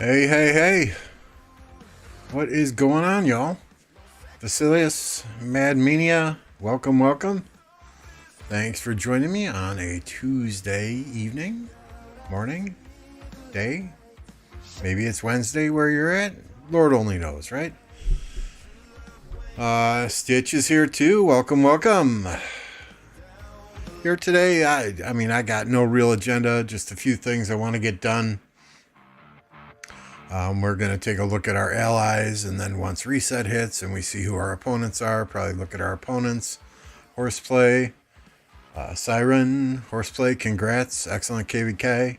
Hey, hey, hey. What is going on, y'all? Vasilius, Mad Mania, welcome, welcome. Thanks for joining me on a Tuesday evening, morning, day. Maybe it's Wednesday where you're at. Lord only knows, right? Stitch is here too. Welcome, welcome. Here today, I got no real agenda, just a few things I want to get done. We're going to take a look at our allies, and then once reset hits and we see who our opponents are, probably look at our opponents. Horseplay, Siren, Horseplay, congrats, excellent KvK.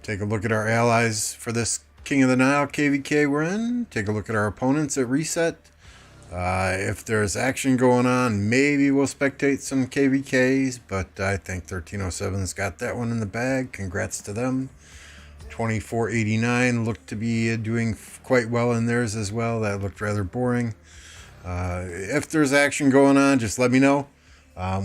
Take a look at our allies for this King of the Nile KvK we're in. Take a look at our opponents at reset. If there's action going on, maybe we'll spectate some KvKs, but I think 1307's got that one in the bag. Congrats to them. 2489 looked to be doing quite well in theirs as well. That looked rather boring. If there's action going on, just let me know.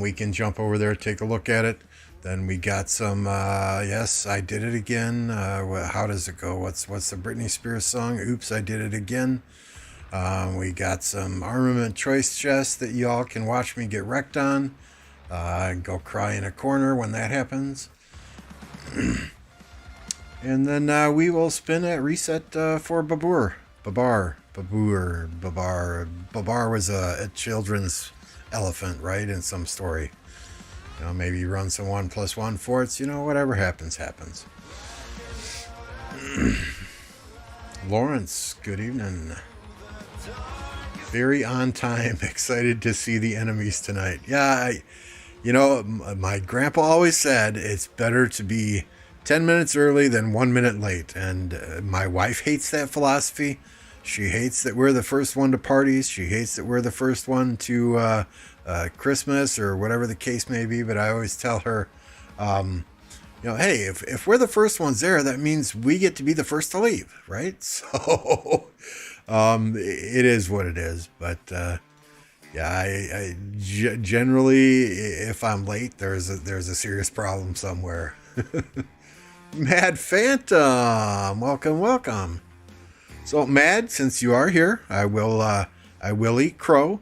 We can jump over there, take a look at it. Then we got some, yes, I did it again. How does it go? What's the Britney Spears song? Oops, I did it again. We got some Armament Choice chests that y'all can watch me get wrecked on. Go cry in a corner when that happens. And then we will spin at reset for Babur. Babur was a children's elephant, right? In some story. You know, maybe run some 1+1 forts. You know, whatever happens, happens. Lawrence, good evening. Very on time. Excited to see the enemies tonight. Yeah, my grandpa always said it's better to be 10 minutes early than 1 minute late. And my wife hates that philosophy. She hates that we're the first one to parties. She hates that we're the first one to Christmas or whatever the case may be. But I always tell her, hey, if we're the first ones there, that means we get to be the first to leave, right? So it is what it is. But I generally, if I'm late, there's a serious problem somewhere. Mad Phantom, welcome. So Mad, since you are here, I will eat crow.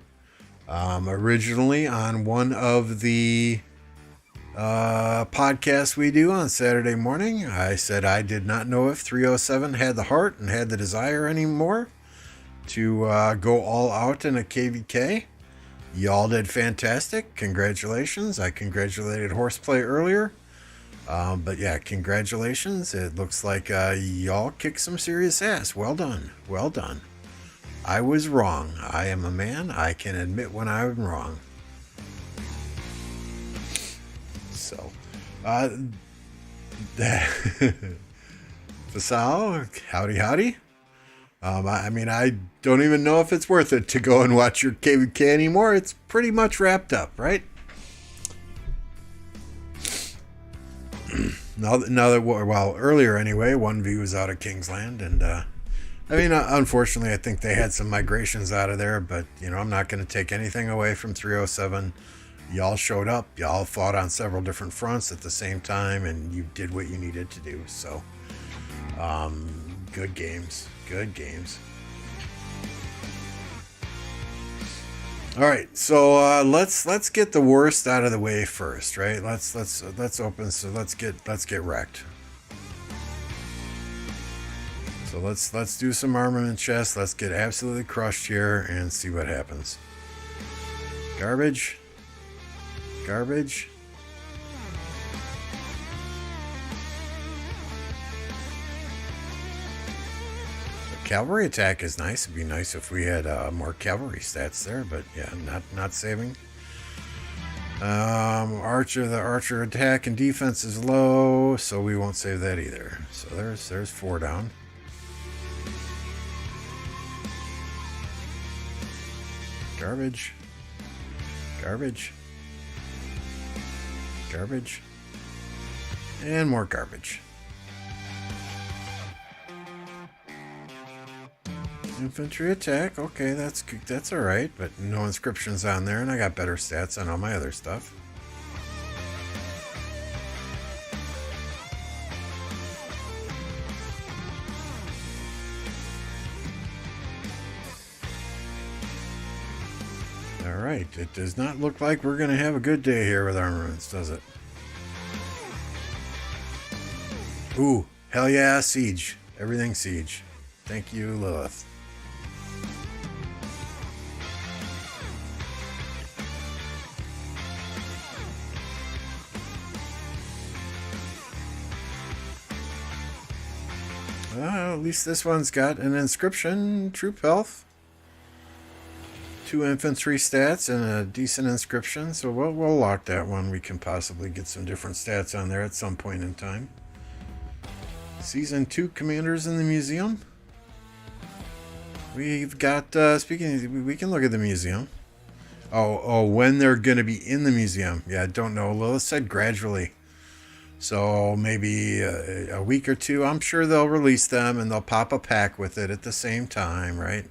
Originally on one of the podcasts we do on Saturday morning, I said I did not know if 307 had the heart and had the desire anymore to go all out in a KvK. Y'all did fantastic. Congratulations. I congratulated Horseplay earlier. But yeah, congratulations. It looks like y'all kicked some serious ass. Well done. Well done. I was wrong. I am a man. I can admit when I'm wrong. So, Fasal, howdy. I don't even know if it's worth it to go and watch your KvK anymore. It's pretty much wrapped up, right? Now that earlier anyway, 1V was out of Kingsland, and unfortunately, I think they had some migrations out of there, but I'm not going to take anything away from 307. Y'all showed up, y'all fought on several different fronts at the same time, and you did what you needed to do. So, good games. All right, so let's get the worst out of the way first, right? Let's open. So let's get wrecked. So let's do some armament chests. Let's get absolutely crushed here and see what happens. Garbage. Cavalry attack is nice. It'd be nice if we had more cavalry stats there, but yeah, not saving. The archer attack and defense is low, so we won't save that either. So there's 4 down. Garbage. And more garbage. Infantry attack, okay, that's alright, but no inscriptions on there, and I got better stats on all my other stuff. right. It does not look like we're going to have a good day here with Armaments, does it? Ooh, hell yeah, Siege. Everything Siege. Thank you, Lilith. At least this one's got an inscription, troop health, 2 infantry stats, and a decent inscription. So we'll lock that one. We can possibly get some different stats on there at some point in time. Season 2 commanders in the museum. We've got, speaking, we can look at the museum. Oh, when they're going to be in the museum. Yeah, I don't know. Lilith said gradually. So maybe a week or two. I'm sure they'll release them and they'll pop a pack with it at the same time, right?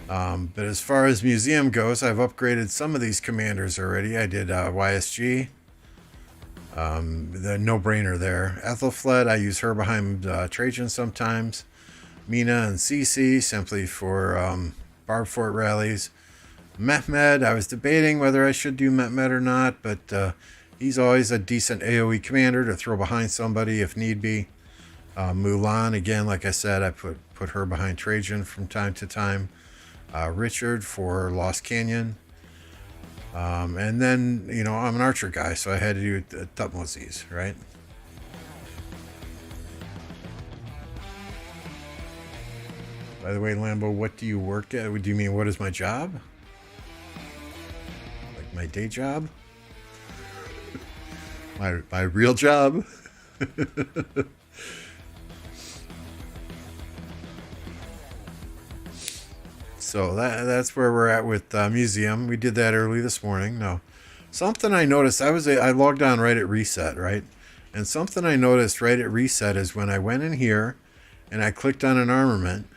But as far as museum goes, I've upgraded some of these commanders already. I did YSG. The no-brainer there. Ethelfled, I use her behind Trajan sometimes. Mina and Cece, simply for Barb Fort rallies. Mehmed, I was debating whether I should do Mehmed or not, but he's always a decent AoE commander to throw behind somebody if need be. Mulan, again, like I said, I put her behind Trajan from time to time. Richard for Lost Canyon. And then, you know, I'm an archer guy, so I had to do Tutmosis, right? By the way, Lambo, what do you work at? Do you mean what is my job? Like my day job? My real job? So that's where we're at with museum. We did that early this morning. Now, something I noticed, I logged on right at reset, right? And something I noticed right at reset is when I went in here and I clicked on an armament,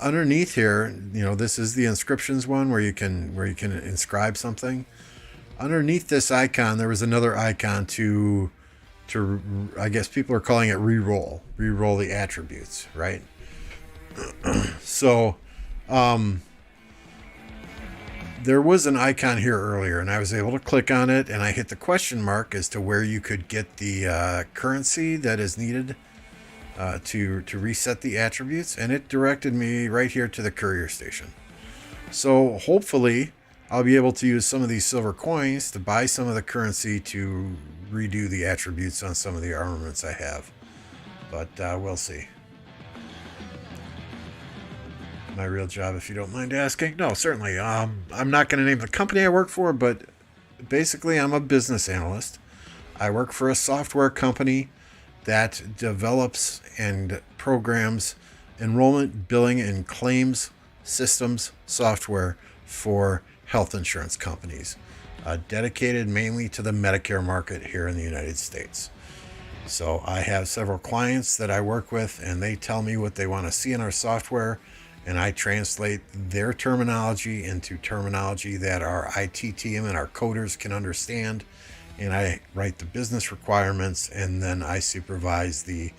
underneath here, you know, this is the inscriptions one where you can inscribe something. Underneath this icon, there was another icon to I guess people are calling it re-roll the attributes, right? So there was an icon here earlier, and I was able to click on it, and I hit the question mark as to where you could get the currency that is needed to reset the attributes, and it directed me right here to the courier station. So hopefully I'll be able to use some of these silver coins to buy some of the currency to redo the attributes on some of the armaments I have. But we'll see. My real job, if you don't mind asking? No, certainly. I'm not going to name the company I work for, but basically I'm a business analyst. I work for a software company that develops and programs enrollment, billing, and claims systems software for health insurance companies, dedicated mainly to the Medicare market here in the United States. So I have several clients that I work with, and they tell me what they want to see in our software, and I translate their terminology into terminology that our IT team and our coders can understand, and I write the business requirements, and then I supervise the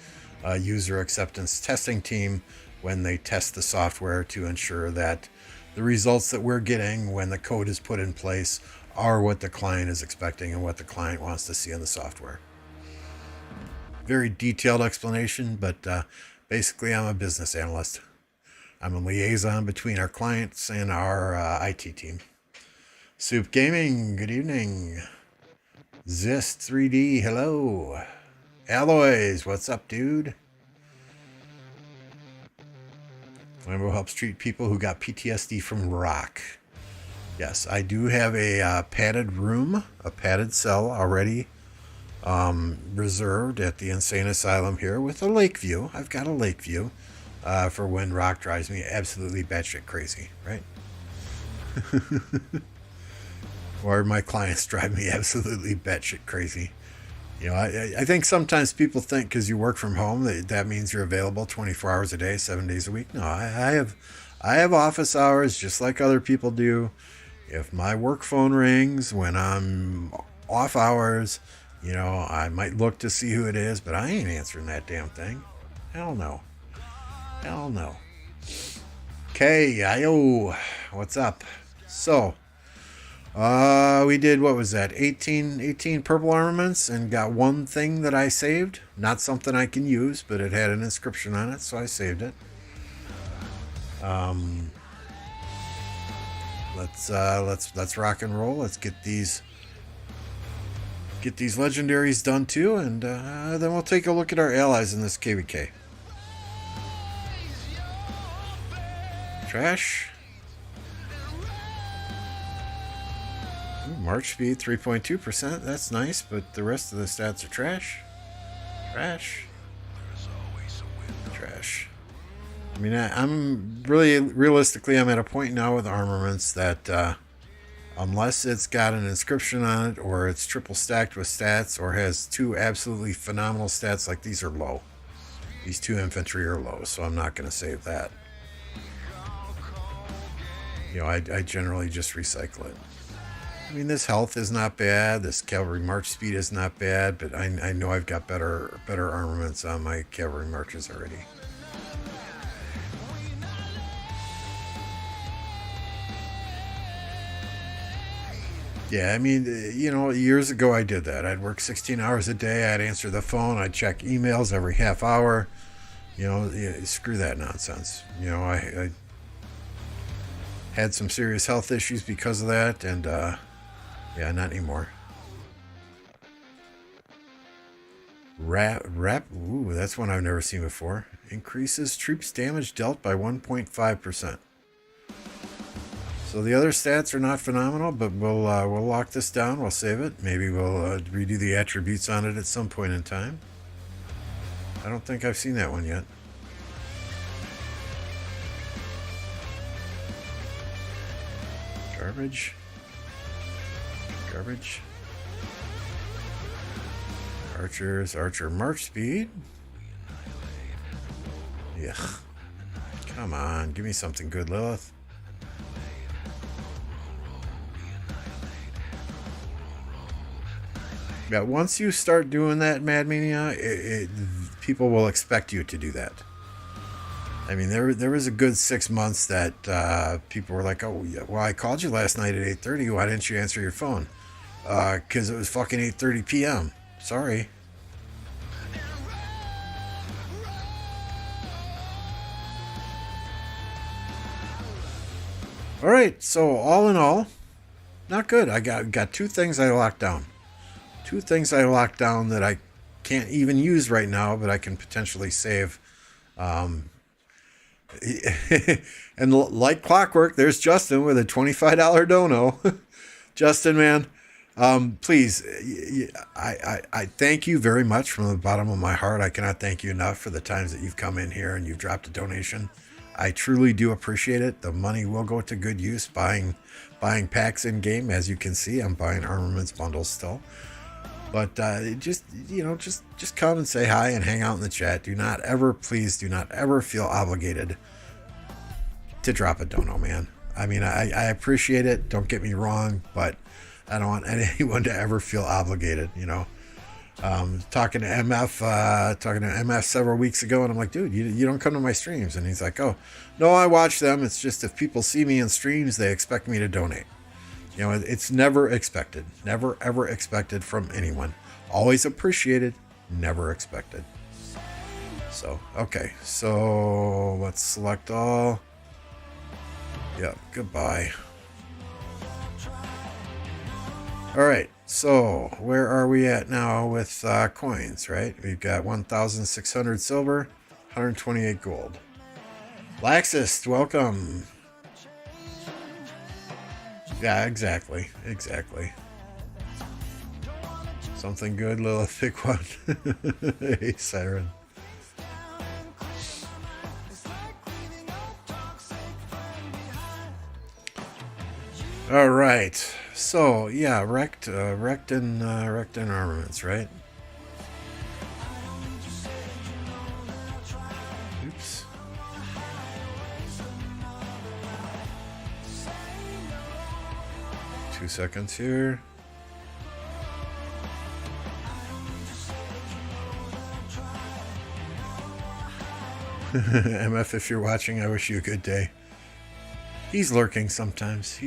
user acceptance testing team when they test the software to ensure that the results that we're getting when the code is put in place are what the client is expecting and what the client wants to see in the software. Very detailed explanation, but basically I'm a business analyst. I'm a liaison between our clients and our IT team. Soup Gaming, good evening. Zist 3D, hello. Alloys, what's up, dude? Lambo helps treat people who got PTSD from rock. Yes, I do have a padded room, a padded cell already reserved at the Insane Asylum here with a lake view. I've got a lake view for when rock drives me absolutely batshit crazy, right? Or my clients drive me absolutely batshit crazy. You know, I think sometimes people think because you work from home that means you're available 24 hours a day, 7 days a week. No, I have office hours just like other people do. If my work phone rings when I'm off hours, you know, I might look to see who it is, but I ain't answering that damn thing. Hell no. Hell no. Okay, what's up? So, We did, what was that? 18 purple armaments and got one thing that I saved. Not something I can use, but it had an inscription on it, so I saved it. Let's rock and roll. Let's get these legendaries done too, and then we'll take a look at our allies in this KvK. Trash. Ooh, March speed 3.2%. That's nice, but the rest of the stats are trash. Trash. Trash. I mean, I'm really, realistically, I'm at a point now with armaments that unless it's got an inscription on it, or it's triple stacked with stats, or has two absolutely phenomenal stats, like these are low. These two infantry are low, so I'm not going to save that. You know, I generally just recycle it. I mean, this health is not bad. This cavalry march speed is not bad, but I know I've got better armaments on my cavalry marches already. Yeah, I mean, you know, years ago I did that. I'd work 16 hours a day. I'd answer the phone. I'd check emails every half hour. You know, yeah, screw that nonsense. You know, I had some serious health issues because of that, and yeah, not anymore. Rep. Ooh, that's one I've never seen before. Increases troops damage dealt by 1.5%. So the other stats are not phenomenal, but we'll lock this down. We'll save it. Maybe we'll redo the attributes on it at some point in time. I don't think I've seen that one yet. Garbage. Garbage. Archer march speed. Yuck. Come on, give me something good, Lilith. Yeah, once you start doing that, Mad Mania, people will expect you to do that. I mean, there was a good 6 months that people were like, "Oh, yeah, well, I called you last night at 8:30. Why didn't you answer your phone?" Because it was fucking 8:30 p.m. Sorry. All right, so all in all, not good. I got two things I locked down. Two things I locked down that I can't even use right now, but I can potentially save. And like clockwork, there's Justin with a $25 dono. Justin, man, please, I thank you very much from the bottom of my heart. I cannot thank you enough for the times that you've come in here and you've dropped a donation. I truly do appreciate it. The money will go to good use buying packs in game. As you can see, I'm buying armaments bundles still. But just come and say hi and hang out in the chat. Please do not ever feel obligated to drop a dono, man. I mean, I appreciate it. Don't get me wrong, but I don't want anyone to ever feel obligated, you know. Talking to MF several weeks ago, and I'm like, dude, you don't come to my streams. And he's like, oh, no, I watch them. It's just if people see me in streams, they expect me to donate. You know, it's never expected. Never, ever expected from anyone. Always appreciated, never expected. So, okay. So, let's select all. Yep, goodbye. All right. So, where are we at now with coins, right? We've got 1,600 silver, 128 gold. Laxist, welcome. Yeah, exactly. Something good, Lilith, pick one. Hey, Siren. All right. So, yeah, wrecked in armaments, right? Oops. Two seconds here. MF, if you're watching, I wish you a good day. He's lurking sometimes.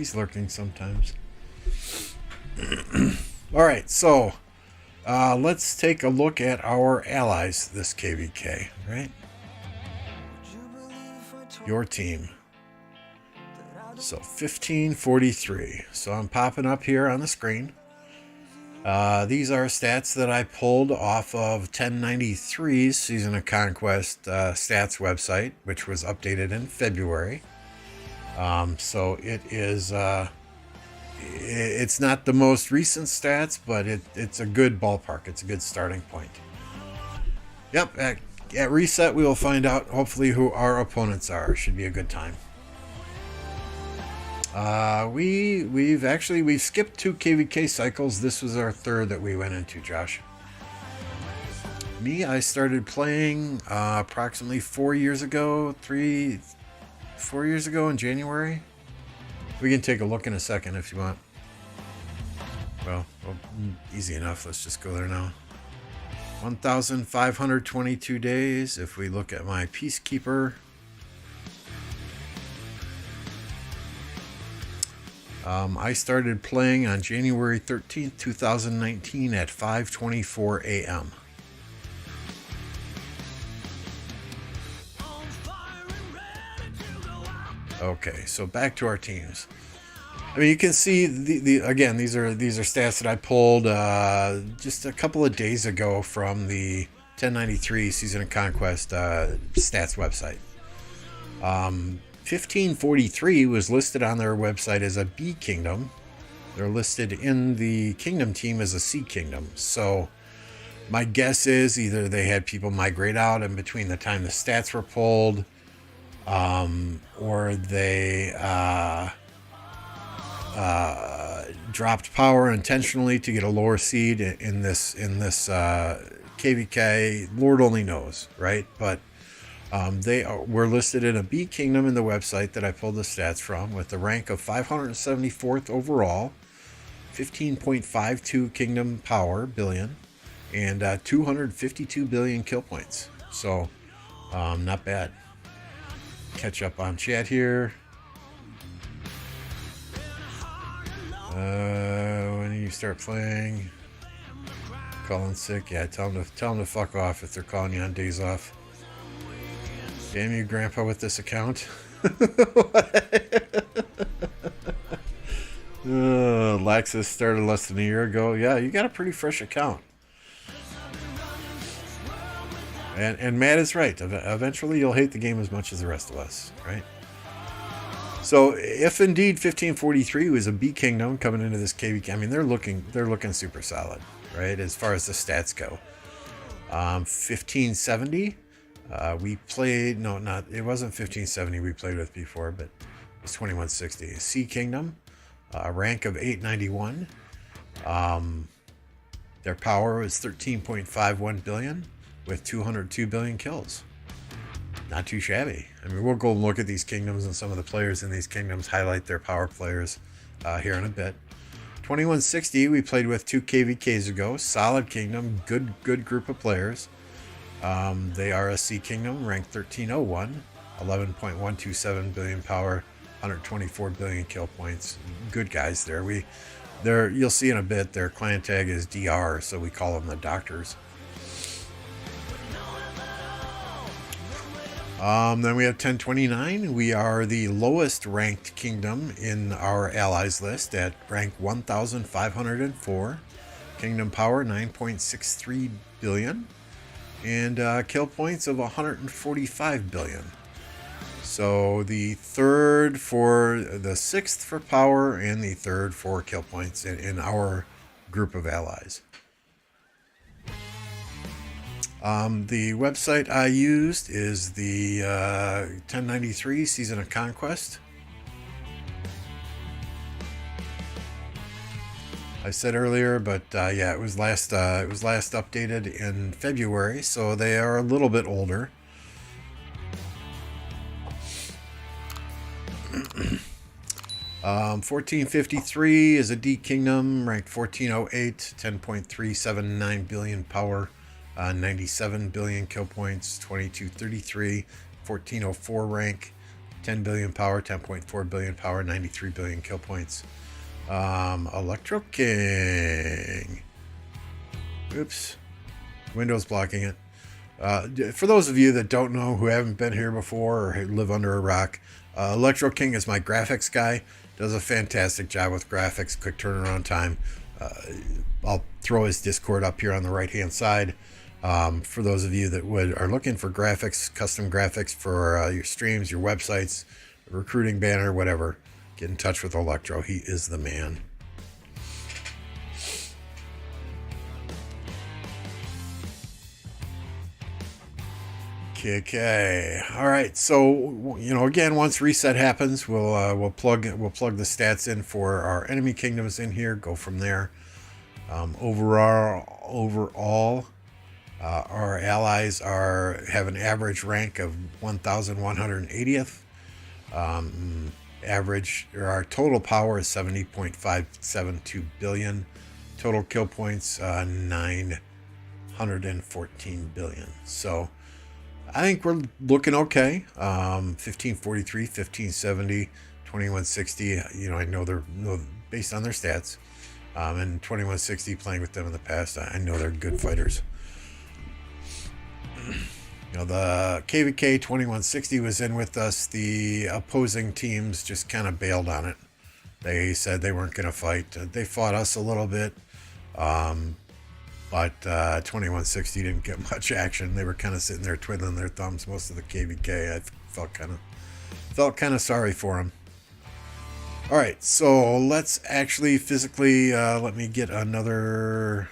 All right, so let's take a look at our allies this KvK, right? Your team. So 1543. So I'm popping up here on the screen. These are stats that I pulled off of 1093's Season of Conquest stats website, which was updated in February. So it is, it's not the most recent stats, but it's a good ballpark. It's a good starting point. Yep, at reset we will find out hopefully who our opponents are. Should be a good time. We've skipped 2 KvK cycles. This was our third that we went into, Josh. Me, I started playing approximately 4 years ago, 4 years ago in January. We can take a look in a second if you want. Well, easy enough. Let's just go there now. 1,522 days. If we look at my Peacekeeper, I started playing on January 13th, 2019 at 5:24 a.m. Okay, so back to our teams. I mean, you can see again, these are stats that I pulled just a couple of days ago from the 1093 Season of Conquest stats website. 1543 was listed on their website as a B kingdom. They're listed in the kingdom team as a C kingdom. So my guess is either they had people migrate out in between the time the stats were pulled, or they dropped power intentionally to get a lower seed in this KvK. Lord only knows, right? But they were listed in a B kingdom in the website that I pulled the stats from, with the rank of 574th overall, 15.52 kingdom power billion, and 252 billion kill points. So not bad. Catch up on chat here. When you start playing, calling sick, yeah, tell them to fuck off if they're calling you on days off. Damn you, Grandpa, with this account. Laxus started less than a year ago. Yeah, you got a pretty fresh account. And Matt is right. Eventually, you'll hate the game as much as the rest of us, right? So, if indeed 1543 was a B kingdom coming into this KvK, I mean, they're looking super solid, right? As far as the stats go, 1570. We played, it wasn't 1570 we played with before, but it was 2160. C Kingdom, rank of 891. Their power was 13.51 billion with 202 billion kills. Not too shabby. I mean, we'll go look at these kingdoms and some of the players in these kingdoms, highlight their power players here in a bit. 2160 we played with 2 KvKs ago. Solid kingdom, good group of players. They are a C kingdom, ranked 1301, 11.127 billion power, 124 billion kill points. Good guys there. You'll see in a bit, their clan tag is DR, so we call them the Doctors. Then we have 1029. We are the lowest ranked kingdom in our allies list at rank 1,504. Kingdom power 9.63 billion. And kill points of 145 billion. So the third for the sixth for power and the third for kill points in our group of allies. The website I used is the 1093 Season of Conquest. I said earlier, but yeah, it was last updated in February, so they are a little bit older. Um, 1453 is a D kingdom, ranked 1408, 10.379 billion power, 97 billion kill points, 2233. 1404 rank, 10 billion power, 10.4 billion power, 93 billion kill points. Electro King. Oops. Windows blocking it. For those of you that don't know, who haven't been here before or live under a rock, Electro King is my graphics guy. Does a fantastic job with graphics, quick turnaround time. I'll throw his Discord up here on the right hand side. For those of you that are looking for graphics, custom graphics for your streams, your websites, recruiting banner, whatever, get in touch with Electro. He is the man. KvK. All right, so again, once reset happens, we'll plug the stats in for our enemy kingdoms in here. Go from there. Overall, our allies have an average rank of 1,180th. Our total power is 70.572 billion. Total kill points 914 billion. So I think we're looking okay. 1543, 1570, 2160. I know they're based on their stats. And 2160, playing with them in the past, I know they're good fighters. The KvK 2160 was in with us. The opposing teams just kind of bailed on it. They said they weren't going to fight. They fought us a little bit. But 2160 didn't get much action. They were kind of sitting there twiddling their thumbs. Most of the KvK, I felt kind of sorry for them. All right, so let's actually physically let me get another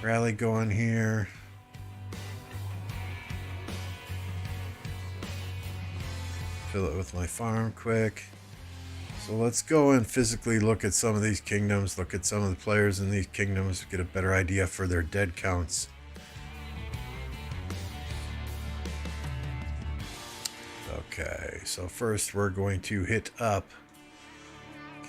rally going here. Fill it with my farm quick. So let's go and physically look at some of these kingdoms, look at some of the players in these kingdoms, get a better idea for their dead counts. Okay, so first we're going to hit up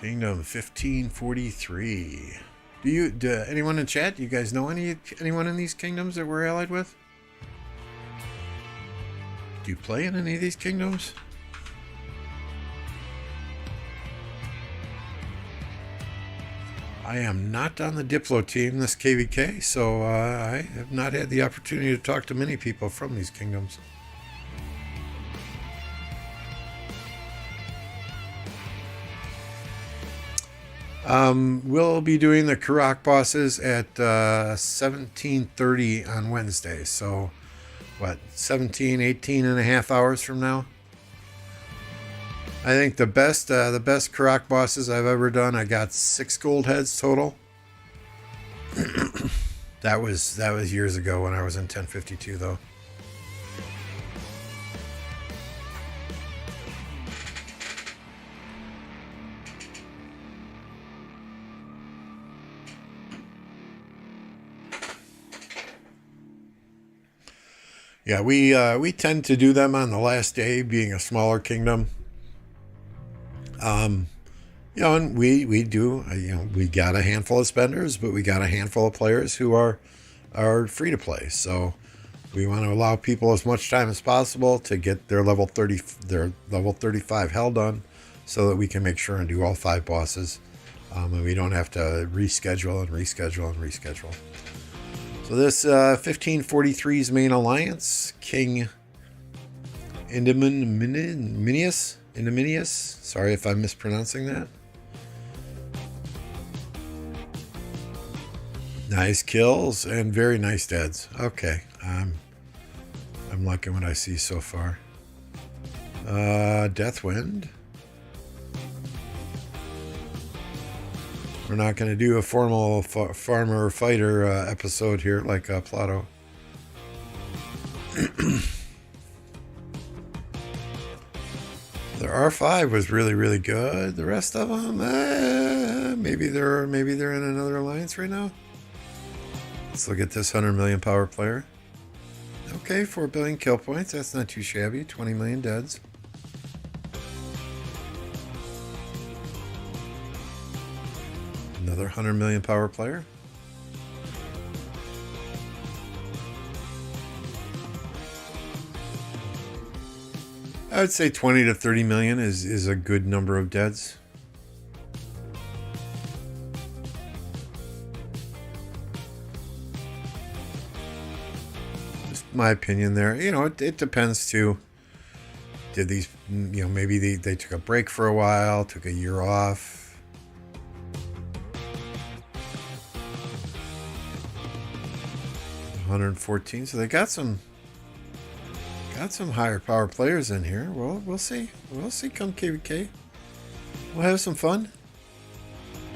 Kingdom 1543. Do anyone in chat, you guys know anyone in these kingdoms that we're allied with? Do you play in any of these kingdoms? I am not on the Diplo team, this KvK, so I have not had the opportunity to talk to many people from these kingdoms. We'll be doing the KvK bosses at 17:30 on Wednesday, so what, 18 and a half hours from now? I think the best KvK bosses I've ever done, I got 6 gold heads total. that was years ago when I was in 1052 though. Yeah, we tend to do them on the last day, being a smaller kingdom. And we do, we got a handful of spenders, but we got a handful of players who are free to play. So we want to allow people as much time as possible to get their level 35 hell done, so that we can make sure and do all 5 bosses, and we don't have to reschedule and reschedule. So this 1543's main alliance, King Indominius. Sorry if I'm mispronouncing that. Nice kills and very nice deads. Okay, I'm liking what I see so far. Deathwind. We're not going to do a formal farmer fighter episode here like Plato. Their R5 was really, really good. The rest of them, maybe they're in another alliance right now. Let's look at this 100 million power player. Okay, 4 billion kill points. That's not too shabby. 20 million deads. Another 100 million power player. I would say 20 to 30 million is a good number of deads. my opinion there. You know, it depends too. Did these, you know, maybe they took a break for a while, took a year off. $114, so they got some higher power players in here. Well, we'll see. We'll see come KvK. We'll have some fun.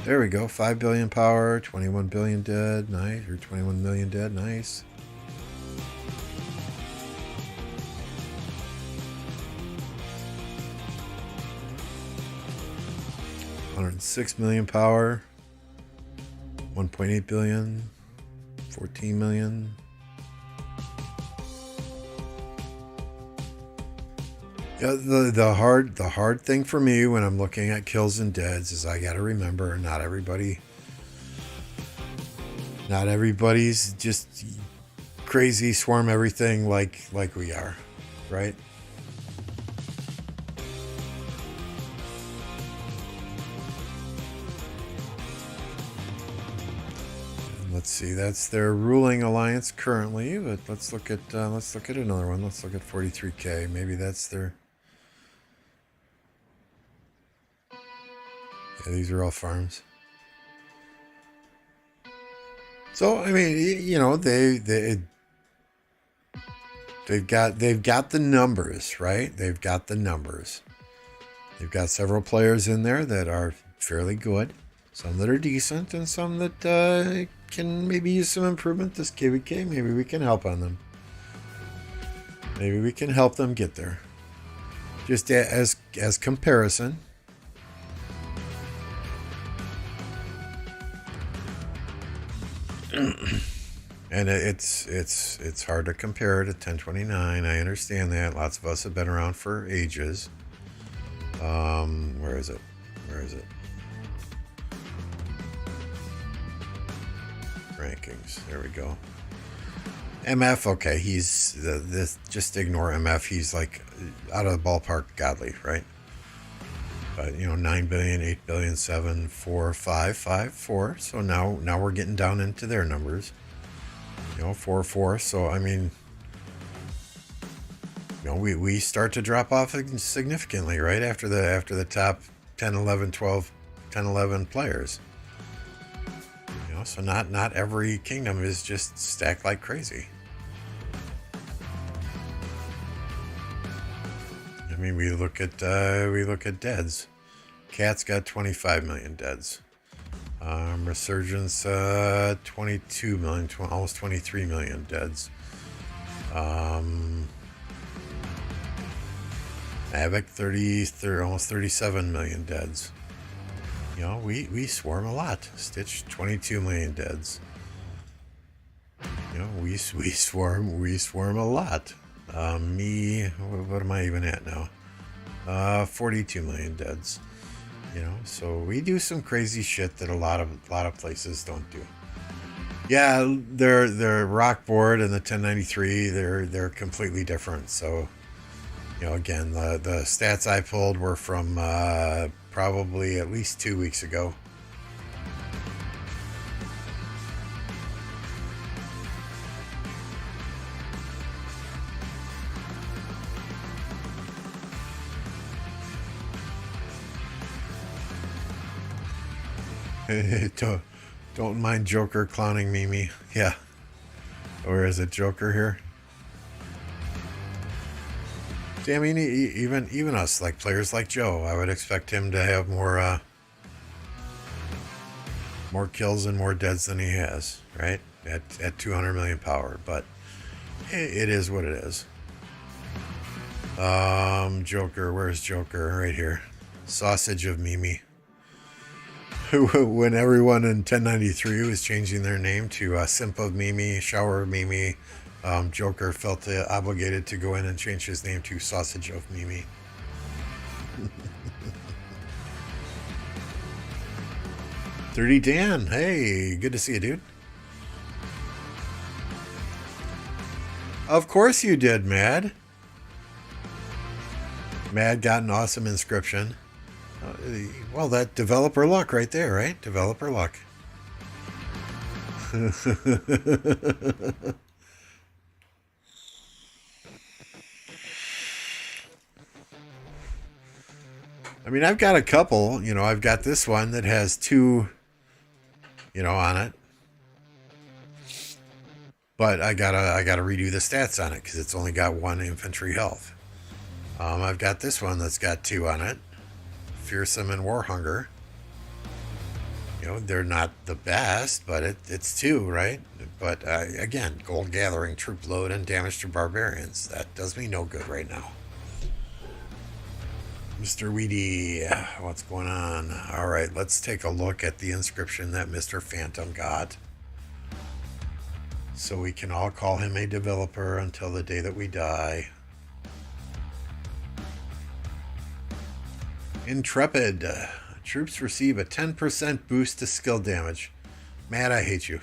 There we go. 5 billion power, 21 billion dead, nice, or 21 million dead, nice. $106 million power, 1.8 billion, 14 million. Yeah, the hard thing for me when I'm looking at kills and deads is I gotta remember not everybody's just crazy swarm everything like we are, right? Let's see, that's their ruling alliance currently, but let's look at another one. Let's look at 43K. Maybe that's their. Yeah, these are all farms. So I mean, you know, they've got the numbers, right? They've got the numbers. They've got several players in there that are fairly good, some that are decent, and some that can maybe use some improvement. This KvK, maybe we can help on them. Maybe we can help them get there. Just as comparison. And it's hard to compare to 1029. I understand that. Lots of us have been around for ages. Where is it? Rankings. There we go. MF, okay, he's this. Just ignore MF. He's like out of the ballpark, godly, right? But you know, 9 billion, 8 billion, 7, 4, 5, 5, 4. So now we're getting down into their numbers. You know, 4, 4. So I mean, you know, we start to drop off significantly, right? After the top 10, 11, 12, 10, 11 players. You know, so not every kingdom is just stacked like crazy. I mean, we look at deads. Cat's got 25 million deads. Resurgence 22 million, almost 23 million deads. Havoc 30, almost 37 million deads. You know, we swarm a lot. Stitch 22 million deads. You know, we swarm a lot. Me, what am I even at now? 42 million deads. You know, so we do some crazy shit that a lot of places don't do. Yeah, their rock board and the 1093, they're completely different. So, you know, again, the stats I pulled were from probably at least 2 weeks ago. Don't mind Joker clowning Mimi. Yeah. Or is it Joker here? See, I mean, even us, like players like Joe, I would expect him to have more kills and more deads than he has, right? At 200 million power, but it is what it is. Joker, where's Joker? Right here. Sausage of Mimi. When everyone in 1093 was changing their name to Simp of Mimi, Shower of Mimi, Joker felt obligated to go in and change his name to Sausage of Mimi. $30 Dan, hey, good to see you, dude. Of course you did, Mad. Mad got an awesome inscription. Well, that developer luck right there, right? Developer luck. I mean, I've got a couple. You know, I've got this one that has 2, you know, on it. But I gotta redo the stats on it because it's only got 1 infantry health. I've got this one that's got 2 on it. Fearsome and Warhunger. You know, they're not the best, but it's 2, right? But again, gold gathering, troop load, and damage to barbarians. That does me no good right now. Mr. Weedy, what's going on? All right, let's take a look at the inscription that Mr. Phantom got. So we can all call him a developer until the day that we die. Intrepid. Troops receive a 10% boost to skill damage. Matt, I hate you.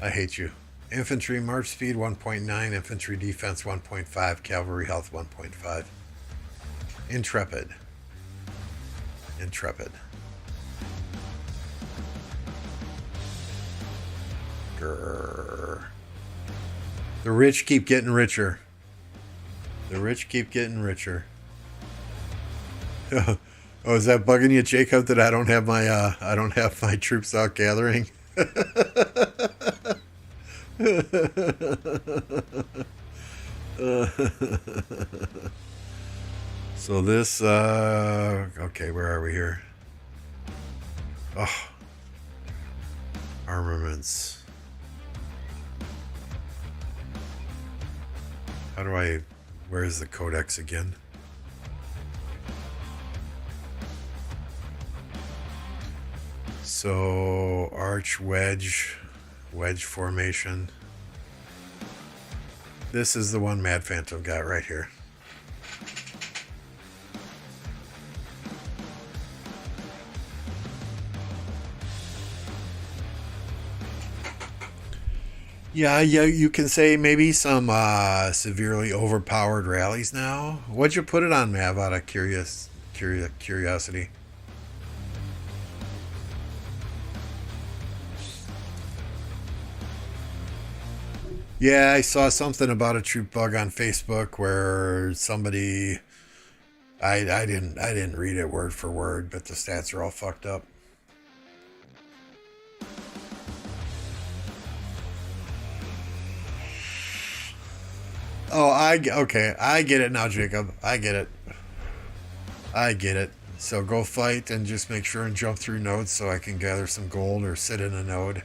I hate you. Infantry march speed 1.9, infantry defense 1.5, cavalry health 1.5. Intrepid. Intrepid. Grrr. The rich keep getting richer. The rich keep getting richer. Oh, is that bugging you, Jacob? That I don't have my troops out gathering. So this, okay, where are we here? Oh, armaments. Where's the codex again? So, arch, wedge formation. This is the one Mad Phantom got right here. Yeah, you can say maybe some severely overpowered rallies now. What'd you put it on, Mav, out of curiosity? Yeah, I saw something about a troop bug on Facebook where somebody, I didn't read it word for word, but the stats are all fucked up. Oh, okay. I get it now, Jacob. I get it. So go fight and just make sure and jump through nodes so I can gather some gold or sit in a node,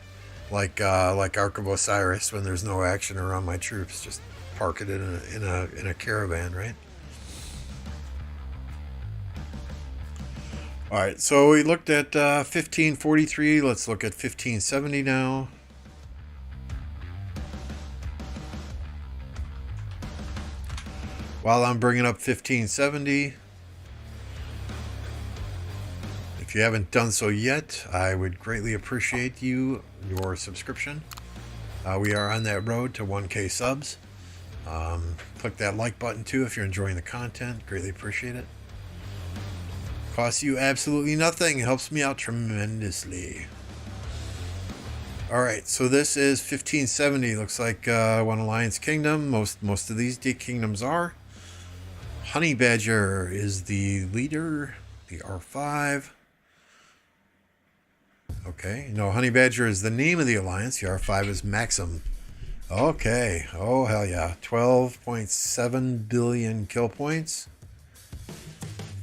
like Ark of Osiris when there's no action around my troops. Just park it in a caravan, right? All right. So we looked at 1543. Let's look at 1570 now. While I'm bringing up 1570, if you haven't done so yet, I would greatly appreciate your subscription. We are on that road to 1K subs. Click that like button too if you're enjoying the content. Greatly appreciate it. Costs you absolutely nothing. It helps me out tremendously. All right, so this is 1570. Looks like one Alliance Kingdom. Most of these kingdoms are. Honey Badger is the leader, the R5. Okay, no, Honey Badger is the name of the alliance. The R5 is Maxim. Okay, oh hell yeah. 12.7 billion kill points.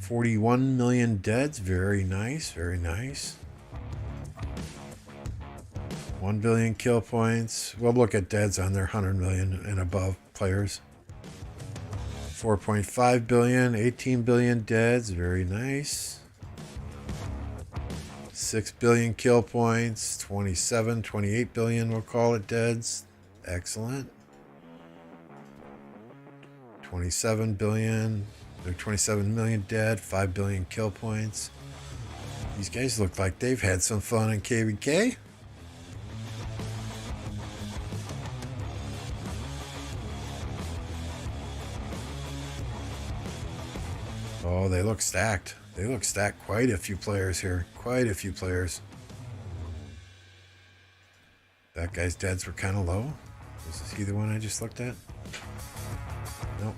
41 million deads. Very nice, very nice. 1 billion kill points. We'll look at deads on their 100 million and above players. 4.5 billion, 18 billion deads, very nice. 6 billion kill points, 28 billion, we'll call it deads. Excellent. 27 billion, they're 27 million dead, 5 billion kill points. These guys look like they've had some fun in KvK. Oh, they look stacked. They look stacked. Quite a few players here. Quite a few players. That guy's deads were kind of low. Was he the one I just looked at? Nope.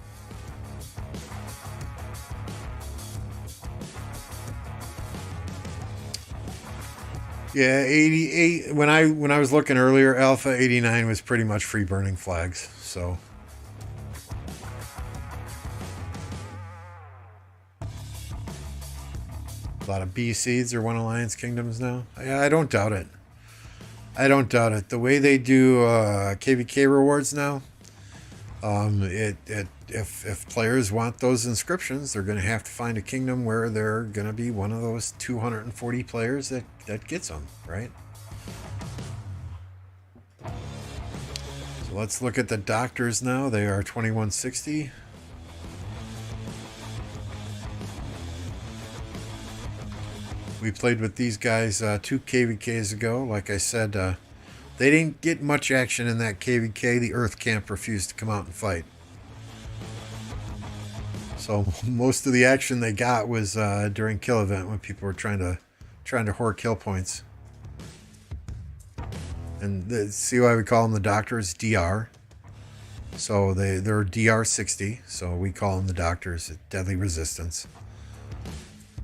Yeah, 88. When I was looking earlier, Alpha 89 was pretty much free burning flags. So a lot of B seeds or one alliance kingdoms now. Yeah, I don't doubt it. I don't doubt it. The way they do KvK rewards now, if players want those inscriptions, they're going to have to find a kingdom where they're going to be one of those 240 players that gets them, right? So let's look at the doctors now. They are 2160. We played with these guys 2 KvKs ago. Like I said, they didn't get much action in that KvK. The Earth Camp refused to come out and fight. So most of the action they got was during kill event when people were trying to whore kill points. And see why we call them the doctors? DR. So they're DR 60. So we call them the doctors. Deadly resistance.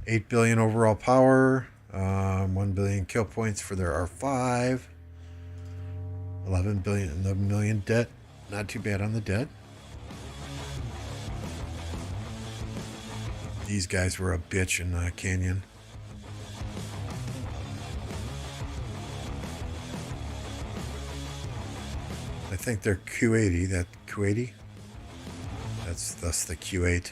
8 billion overall power, 1 billion kill points for their R5, 11 million debt. Not too bad on the debt. These guys were a bitch in Canyon. I think they're Q80. That Q80. That's the Q8.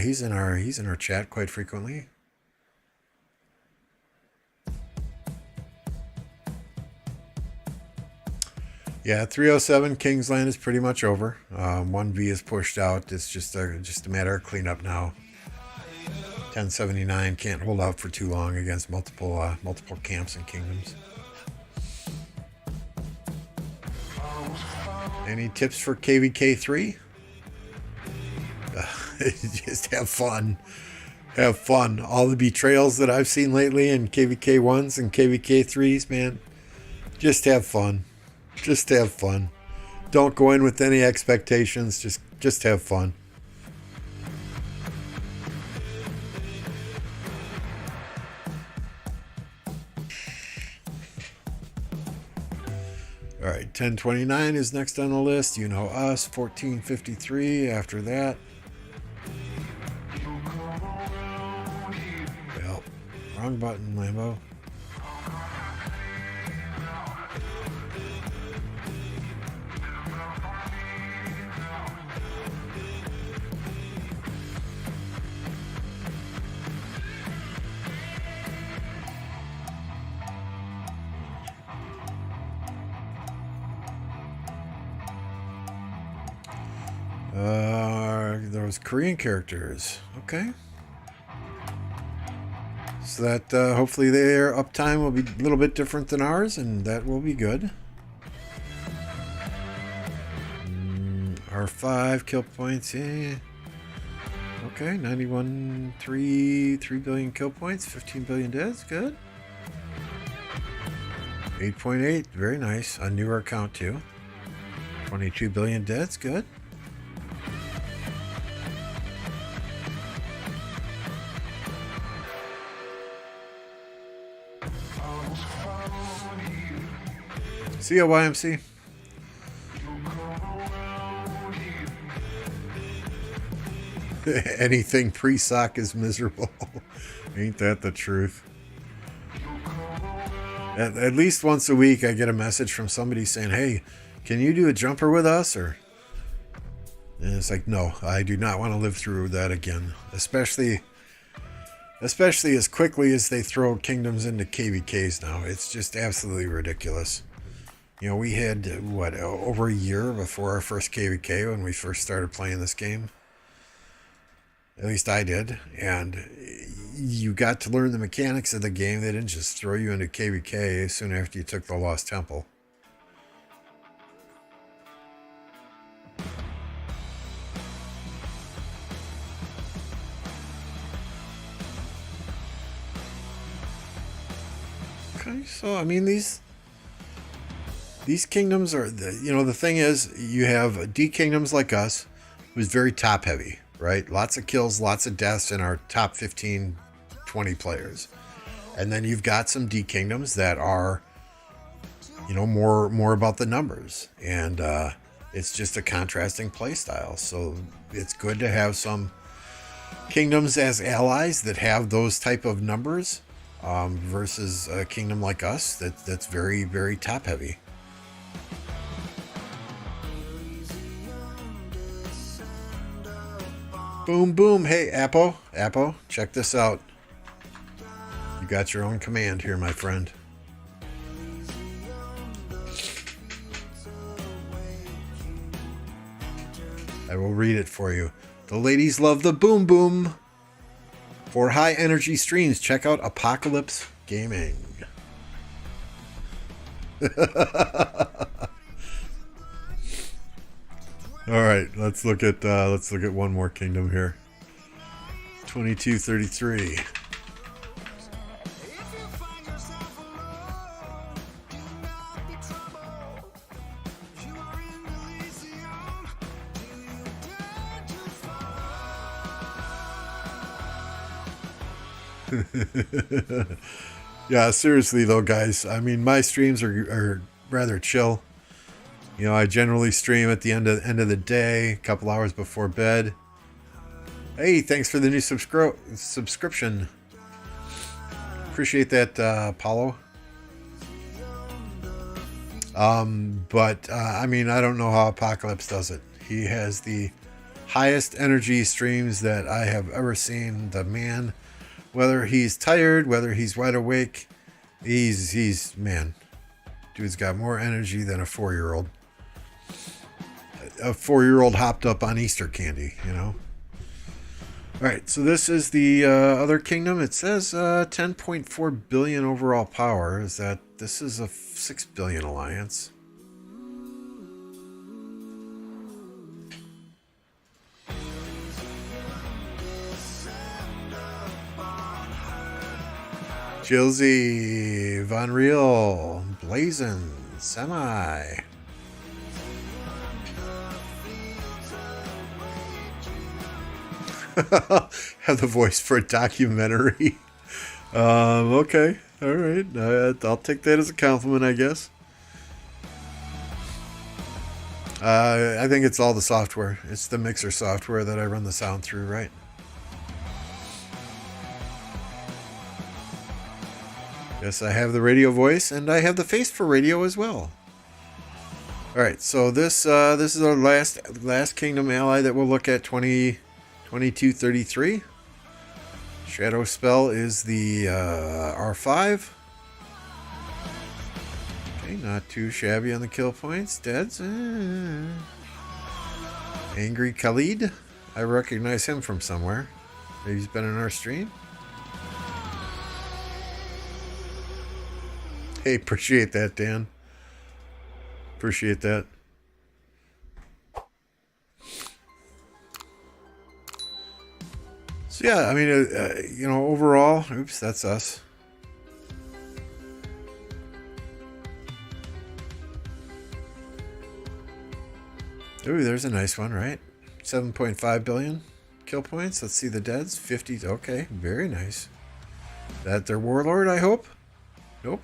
He's in our chat quite frequently. Yeah, 307 Kingsland is pretty much over. 1V is pushed out. It's just a matter of cleanup now. 1079 can't hold out for too long against multiple camps and kingdoms. Any tips for KvK 3? Just have fun. Have fun. All the betrayals that I've seen lately in KvK 1s and KvK 3s, man, just have fun. Just have fun. Don't go in with any expectations. Just have fun. All right, 1029 is next on the list. You know us. 1453 after that. Well, wrong button, Lambo. Those Korean characters. Okay. So that hopefully their uptime will be a little bit different than ours, and that will be good. R5 kill points. Yeah. Okay, 91, 3 billion kill points, 15 billion deaths. Good. 8.8, very nice. A newer account too. 22 billion deaths. Good. See ya, YMC. Anything pre-sock is miserable. Ain't that the truth? At least once a week I get a message from somebody saying, hey, can you do a jumper with us? And it's like, no, I do not want to live through that again. Especially as quickly as they throw kingdoms into KvKs now. It's just absolutely ridiculous. You know, we had, over a year before our first KvK when we first started playing this game. At least I did. And you got to learn the mechanics of the game. They didn't just throw you into KvK soon after you took the Lost Temple. Okay, so, I mean, these kingdoms are, the thing is, you have D kingdoms like us, who's very top heavy. right? Lots of kills, lots of deaths in our top 15, 20 players. And then you've got some D kingdoms that are, you know, more about the numbers. And it's just a contrasting play style. So it's good to have some kingdoms as allies that have those type of numbers versus a kingdom like us that's very, very top heavy. Boom, boom. Hey, Appo, check this out. You got your own command here, my friend. I will read it for you. The ladies love the boom boom. For high energy streams, check out Apocalypse Gaming. All right, let's look at one more kingdom here. 2233. Yeah, seriously though, guys. I mean, my streams are rather chill. You know, I generally stream at the end of the day, a couple hours before bed. Hey, thanks for the new subscription. Appreciate that, Paulo. But I mean, I don't know how Apocalypse does it. He has the highest energy streams that I have ever seen. The man, whether he's tired, whether he's wide awake, he's man. Dude's got more energy than a 4-year-old. A 4-year-old hopped up on Easter candy, you know. All right, so this is the other kingdom. It says 10.4 billion overall power. This is a 6 billion alliance. Jilzy, Von Real, Blazin, Semi. Have the voice for a documentary. Okay, all right. I'll take that as a compliment, I guess. I think it's all the software. It's the mixer software that I run the sound through, right? Yes, I have the radio voice, and I have the face for radio as well. All right, so this is our last kingdom ally that we'll look at. 2233. Shadow spell is the R5. Okay, not too shabby on the kill points. Deads. Angry Khalid. I recognize him from somewhere. Maybe he's been in our stream. Hey, appreciate that, Dan. Appreciate that. So yeah, I mean, you know, overall, oops, that's us. Ooh, there's a nice one, right? 7.5 billion kill points. Let's see the deads. 50. Okay, very nice. That their warlord, I hope? Nope.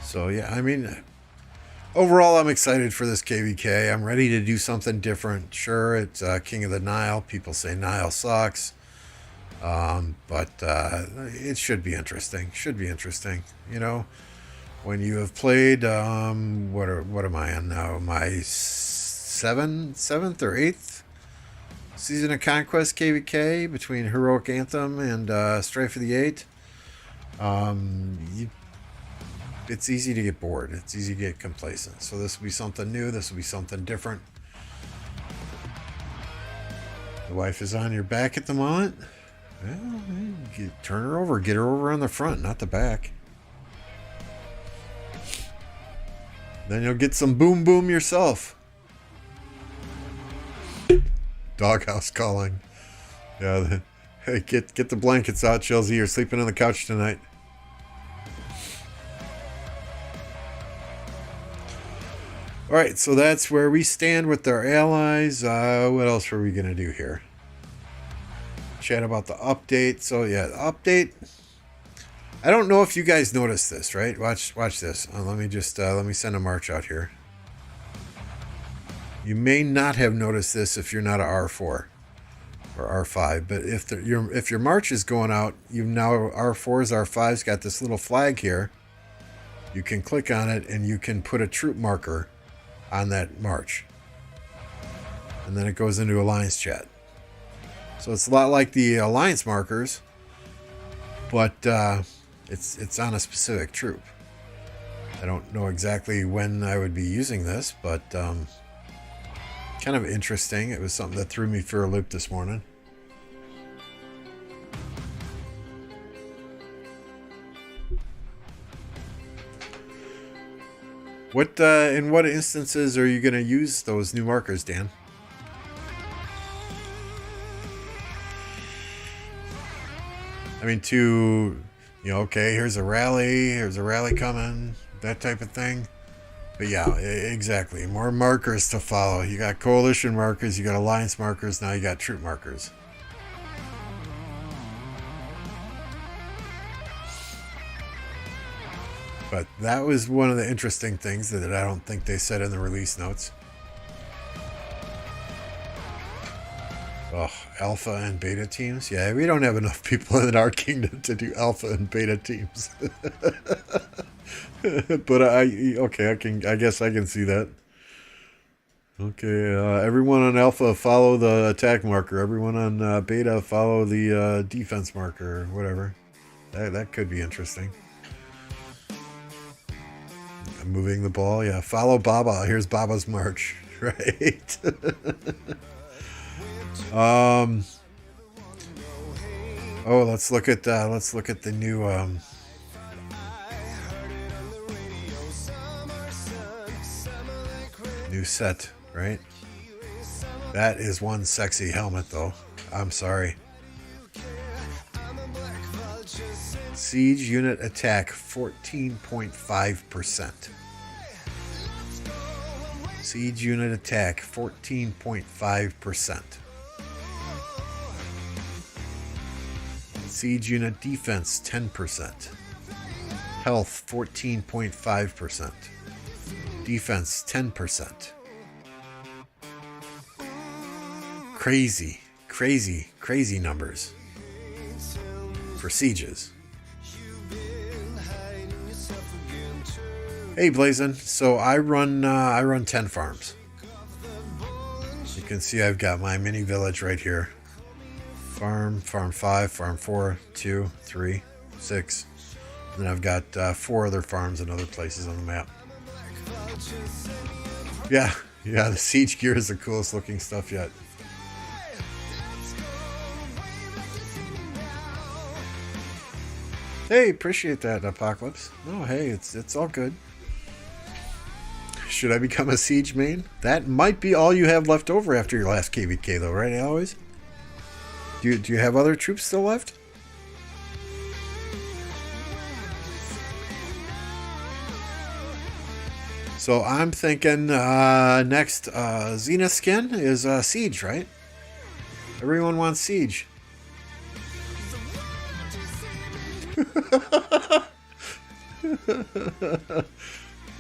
So yeah, I mean, overall, I'm excited for this KvK. I'm ready to do something different. Sure, it's King of the Nile. People say Nile sucks. But it should be interesting. Should be interesting. You know, when you have played, what am I on now? My seventh or eighth season of Conquest KvK between Heroic Anthem and Strife of the Eight. It's easy to get bored. It's easy to get complacent. So this will be something new. This will be something different. The wife is on your back at the moment. Well, turn her over. Get her over on the front, not the back. Then you'll get some boom boom yourself. Doghouse calling. Yeah. Hey, get the blankets out, Chelsea. You're sleeping on the couch tonight. All right, so that's where we stand with our allies. What else are we going to do here? Chat about the update. So yeah, the update. I don't know if you guys noticed this, right? Watch this. Let me send a march out here. You may not have noticed this if you're not an R4 or R5, but if your march is going out, you've now R4s, R5s got this little flag here. You can click on it and you can put a troop marker on that march, and then it goes into Alliance chat. So it's a lot like the Alliance markers, but it's on a specific troop. I don't know exactly when I would be using this, but kind of interesting. It was something that threw me for a loop this morning. What in what instances are you going to use those new markers, Dan? I mean, to, you know, okay, here's a rally coming, that type of thing. But yeah, exactly. More markers to follow. You got coalition markers, you got alliance markers, now you got troop markers. But that was one of the interesting things that I don't think they said in the release notes. Oh, alpha and beta teams? Yeah, we don't have enough people in our kingdom to do alpha and beta teams. But I guess I can see that. Okay, everyone on alpha follow the attack marker. Everyone on beta follow the defense marker, or whatever. That could be interesting. I'm moving the ball. Yeah, follow Baba. Here's Baba's march. Right. Oh, let's look at the new new set, right? That is one sexy helmet, though. I'm sorry. Siege unit attack 14.5%. Siege unit attack 14.5%. Siege unit defense 10%. Health 14.5%. Defense 10%. Crazy numbers for sieges. Hey Blazin', so I run 10 farms. You can see I've got my mini village right here. Farm 5, farm 4, 2, 3, 6. And then I've got 4 other farms in other places on the map. Yeah, the siege gear is the coolest looking stuff yet. Hey, appreciate that, Apocalypse. Oh, hey, it's all good. Should I become a siege main? That might be all you have left over after your last KvK, though, right, Always? Do you have other troops still left? So I'm thinking next Zenith skin is Siege, right? Everyone wants Siege.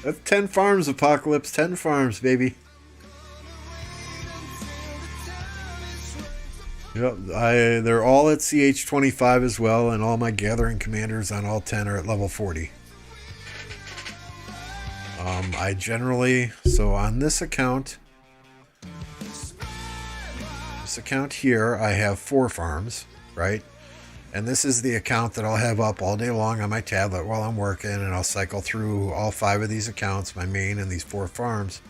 That's 10 farms, Apocalypse. 10 farms, baby. Yep, they're all at CH25 as well, and all my gathering commanders on all 10 are at level 40. I generally, so on this account here, I have 4 farms, right? And this is the account that I'll have up all day long on my tablet while I'm working, and I'll cycle through all 5 of these accounts, my main and these 4 farms,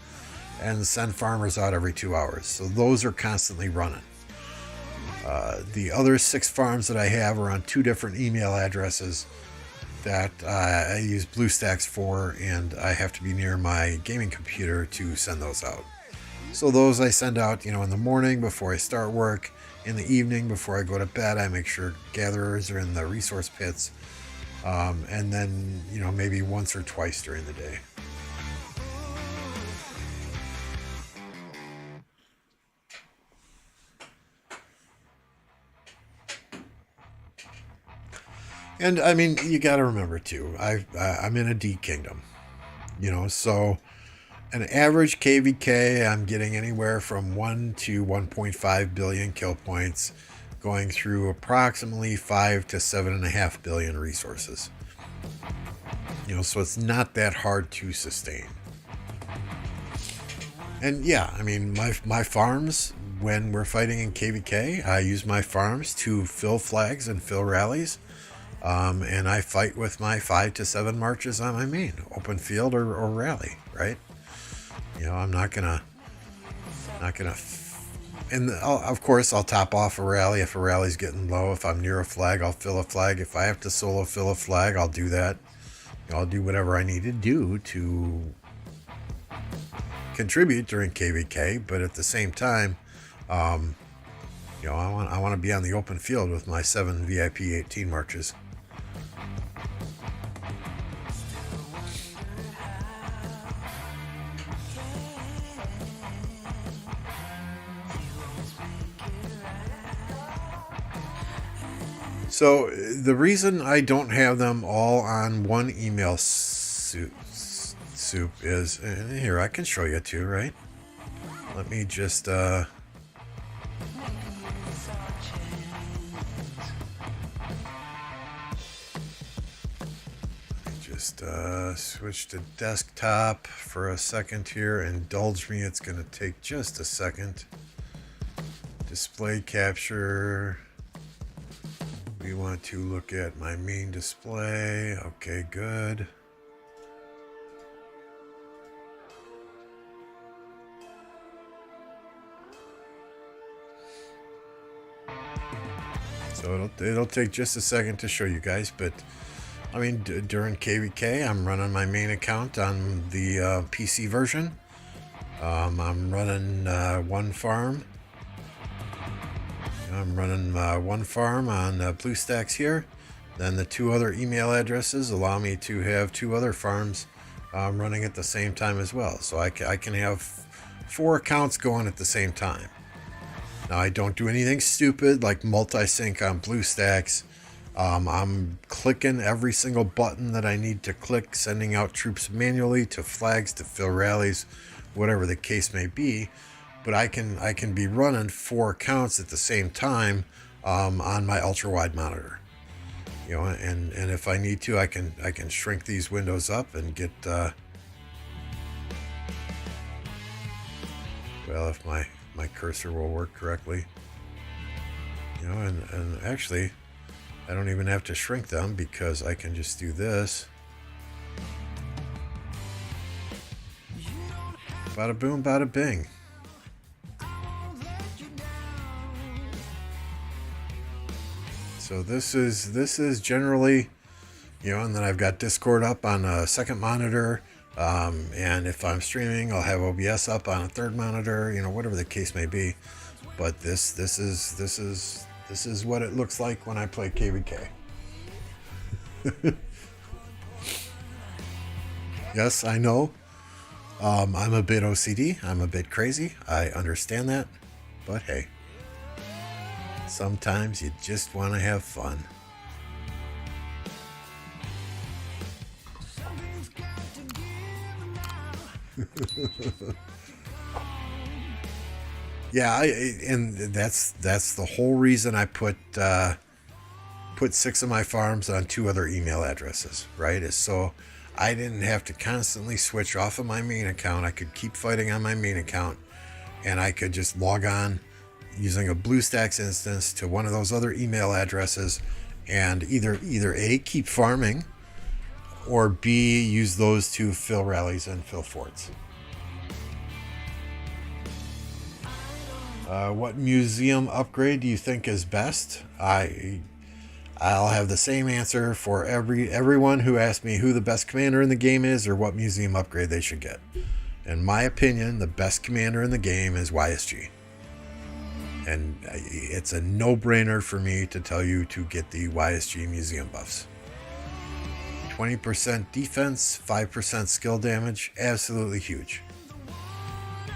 and send farmers out every 2 hours. So those are constantly running. The other 6 farms that I have are on 2 different email addresses that I use BlueStacks for, and I have to be near my gaming computer to send those out. So those I send out, in the morning before I start work. In the evening before I go to bed, I make sure gatherers are in the resource pits, and then maybe once or twice during the day. And I mean, you got to remember too, I'm in a D kingdom, so an average KvK, I'm getting anywhere from 1 to 1.5 billion kill points, going through approximately 5 to 7.5 billion resources. So it's not that hard to sustain. And yeah, I mean, my farms, when we're fighting in KvK, I use my farms to fill flags and fill rallies. And I fight with my 5 to 7 marches on my main, open field or rally, right? I'm not gonna, and of course I'll top off a rally if a rally's getting low. If I'm near a flag, I'll fill a flag. If I have to solo fill a flag, I'll do that. I'll do whatever I need to do to contribute during KvK, but at the same time, I want to be on the open field with my 7 VIP 18 marches. So the reason I don't have them all on one email soup is, and here I can show you too, right? Let me just switch to desktop for a second here. Indulge me, it's going to take just a second. Display capture. We want to look at my main display. Okay, good. So it'll take just a second to show you guys, but I mean, during KvK, I'm running my main account on the PC version. I'm running one farm. I'm running one farm on BlueStacks here. Then the 2 other email addresses allow me to have 2 other farms running at the same time as well. So I can have 4 accounts going at the same time. Now, I don't do anything stupid like multi-sync on BlueStacks. I'm clicking every single button that I need to click, sending out troops manually to flags, to fill rallies, whatever the case may be. But I can be running 4 accounts at the same time on my ultra wide monitor, and if I need to, I can shrink these windows up and get well, if my cursor will work correctly, and actually I don't even have to shrink them because I can just do this. Bada boom, bada bing. So this is generally, and then I've got Discord up on a second monitor, and if I'm streaming, I'll have OBS up on a third monitor, whatever the case may be. But this is what it looks like when I play KvK. Yes, I know. I'm a bit OCD. I'm a bit crazy. I understand that, but hey. Sometimes you just want to have fun. Yeah, and that's the whole reason I put 6 of my farms on 2 other email addresses, right? Is so I didn't have to constantly switch off of my main account. I could keep fighting on my main account, and I could just log on using a BlueStacks instance to one of those other email addresses, and either A, keep farming, or B, use those to fill rallies and fill forts. What museum upgrade do you think is best? I'll have the same answer for everyone who asks me who the best commander in the game is or what museum upgrade they should get. In my opinion, the best commander in the game is YSG. And it's a no-brainer for me to tell you to get the YSG museum buffs. 20% defense, 5% skill damage, absolutely huge.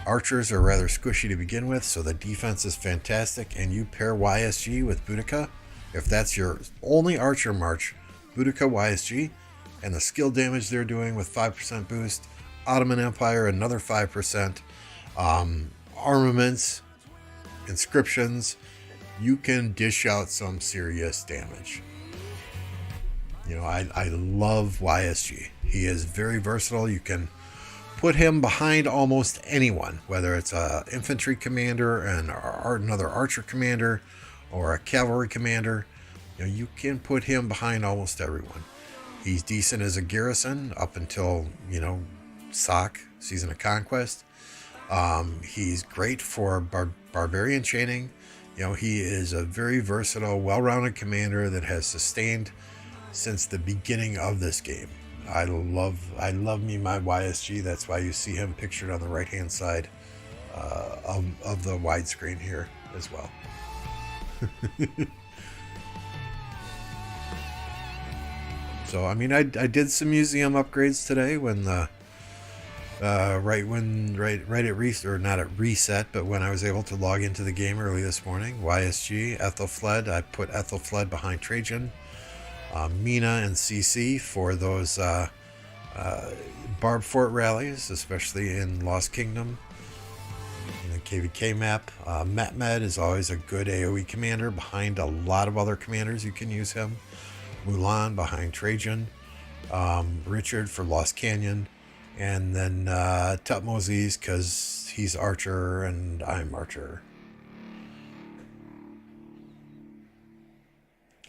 Archers are rather squishy to begin with, so the defense is fantastic, and you pair YSG with Boudica. If that's your only archer march, Boudica YSG and the skill damage they're doing with 5% boost. Ottoman Empire, another 5%. Armaments, inscriptions. You can dish out some serious damage. You know, I love YSG. He is very versatile. You can put him behind almost anyone, whether it's a infantry commander and another archer commander or a cavalry commander. You know, you can put him behind almost everyone. He's decent as a garrison up until, you know, SOC, Season of Conquest. He's great for barbarian chaining. You know, he is a very versatile, well-rounded commander that has sustained since the beginning of this game. I love me my YSG. That's why you see him pictured on the right-hand side of the widescreen here as well. So, I mean, I did some museum upgrades today when the right at reset, or not at reset, but when I was able to log into the game early this morning. YSG, Ethelfled. I put Ethelfled behind Trajan. Mina and CC for those Barb Fort rallies, especially in Lost Kingdom. In the KvK map, Mehmed is always a good AoE commander behind a lot of other commanders. You can use him. Mulan behind Trajan. Richard for Lost Canyon. And then Tutmosis because he's Archer and I'm Archer.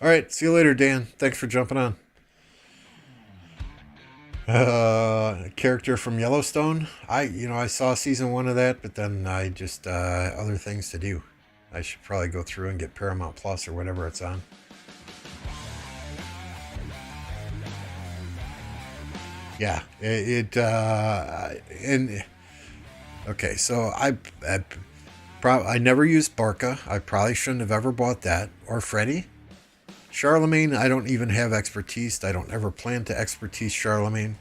All right, see you later, Dan. Thanks for jumping on. Character from Yellowstone. I saw season 1 of that, but then I just other things to do. I should probably go through and get Paramount Plus or whatever it's on. Yeah, okay. So I never used Barca. I probably shouldn't have ever bought that, or Freddy. Charlemagne, I don't even have expertise. I don't ever plan to expertise Charlemagne.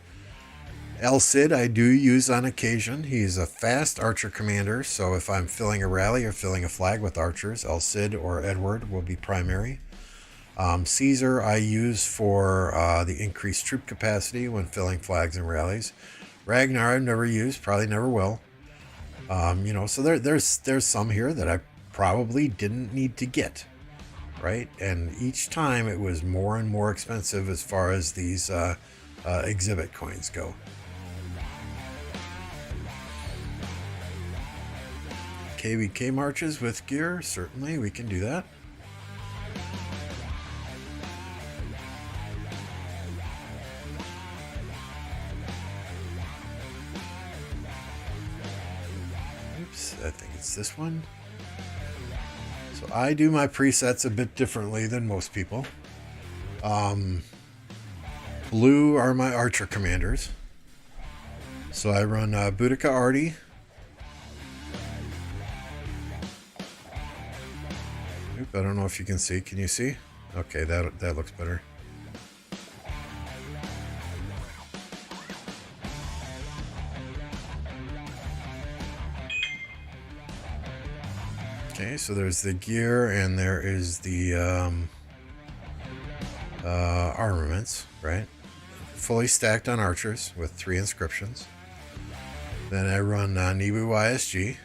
El Cid, I do use on occasion. He's a fast archer commander, so if I'm filling a rally or filling a flag with archers, El Cid or Edward will be primary. Caesar, I use for the increased troop capacity when filling flags and rallies. Ragnar, I've never used, probably never will. So there's some here that I probably didn't need to get. Right, and each time it was more and more expensive as far as these exhibit coins go. KvK marches with gear, certainly we can do that. Oops, I think it's this one. So I do my presets a bit differently than most people. Blue are my archer commanders. So I run Boudica Arty. Oop, I don't know if you can see. Can you see? Okay, that looks better. Okay, so there's the gear and there is the armaments, right? Fully stacked on archers with 3 inscriptions. Then I run Nibu YSG.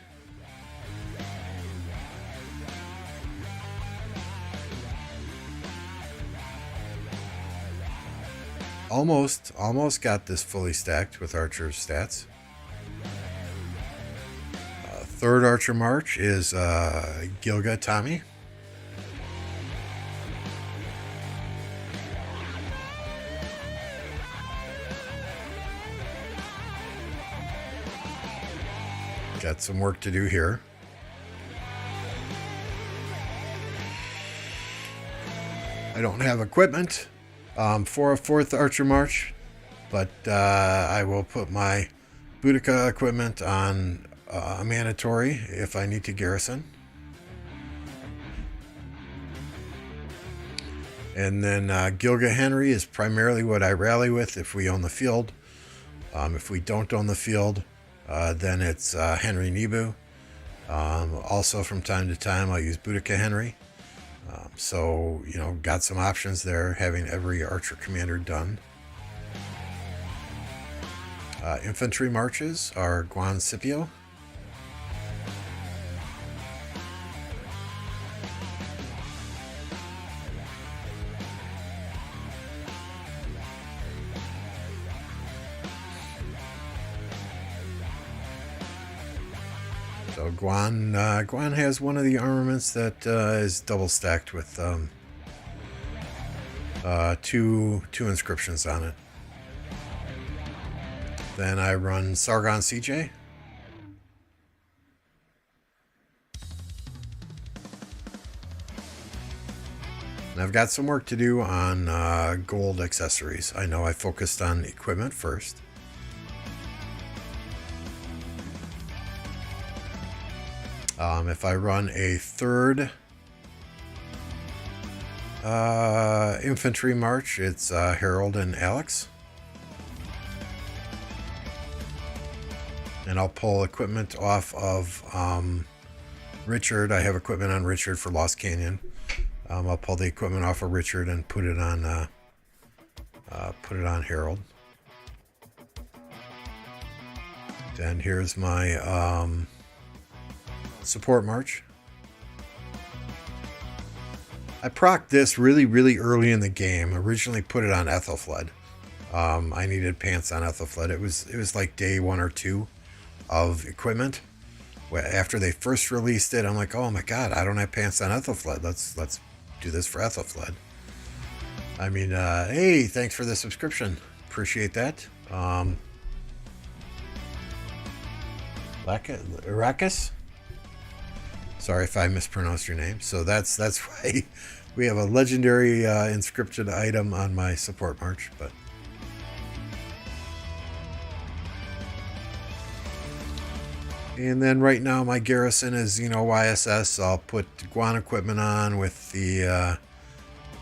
Almost got this fully stacked with archer stats. Third Archer March is Gilga Tommy. Got some work to do here. I don't have equipment for a 4th Archer March, but I will put my Boudica equipment on a mandatory if I need to garrison. And then Gilga Henry is primarily what I rally with if we own the field. If we don't own the field, then it's Henry Nibu. Also from time to time I'll use Boudica Henry. So, you know, got some options there, having every archer commander done. Infantry marches are Guan Scipio. So Guan has one of the armaments that is double stacked with two inscriptions on it. Then I run Sargon CJ. And I've got some work to do on gold accessories. I know I focused on equipment first. If I run a third infantry march, it's Harold and Alex. And I'll pull equipment off of Richard. I have equipment on Richard for Lost Canyon. I'll pull the equipment off of Richard and put it on Harold. Then here's my support march. I procced this really early in the game. Originally put it on Ethelfled. I needed pants on Ethelfled. It was like day 1 or 2 of equipment. After they first released it, I'm like, oh my god, I don't have pants on Ethelfled. Let's do this for Ethelfled. I mean, hey, thanks for the subscription. Appreciate that. Arrakis? Sorry if I mispronounced your name. So that's why we have a legendary inscripted item on my support march. But and then right now my garrison is, you know, YSS. I'll put Guan equipment on with the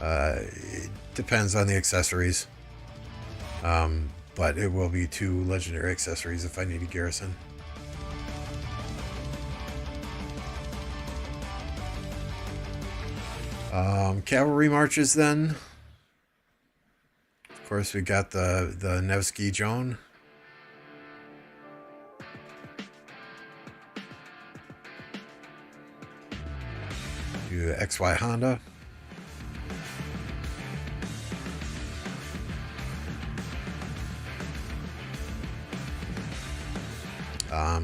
it depends on the accessories. But it will be 2 legendary accessories if I need a garrison. Cavalry marches then. Of course, we got the Nevsky Joan. Do XY Honda.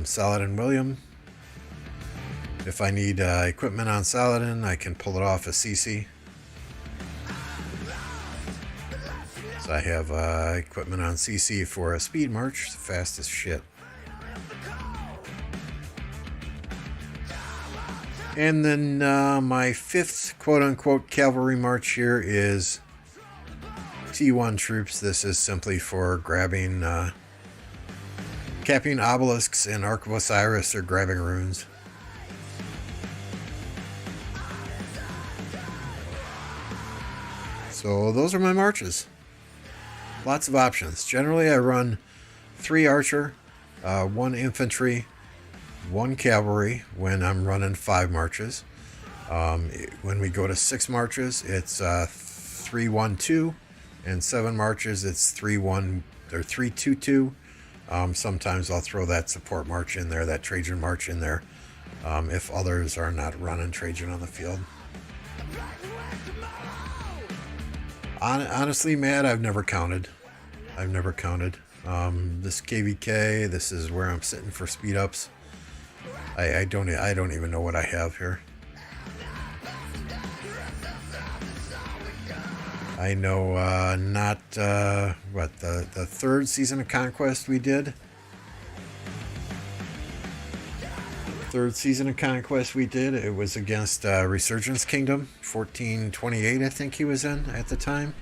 Saladin William. If I need equipment on Saladin, I can pull it off a CC. So I have equipment on CC for a speed march, fast as shit. And then my 5th quote-unquote cavalry march here is T1 troops. This is simply for grabbing, capping obelisks in Ark of Osiris or grabbing runes. So those are my marches. Lots of options. Generally I run 3 archer, 1 infantry, 1 cavalry when I'm running 5 marches. When we go to 6 marches, it's 3-1-2, and 7 marches, it's 3-1 or 3-2-2. Sometimes I'll throw that support march in there, that Trajan march in there, if others are not running Trajan on the field. Honestly, Matt, I've never counted. This KvK, this is where I'm sitting for speed ups. I don't even know what I have here. I know not what the 3rd season of Conquest we did. 3rd season of Conquest we did. It was against Resurgence Kingdom, 1428, I think he was in at the time.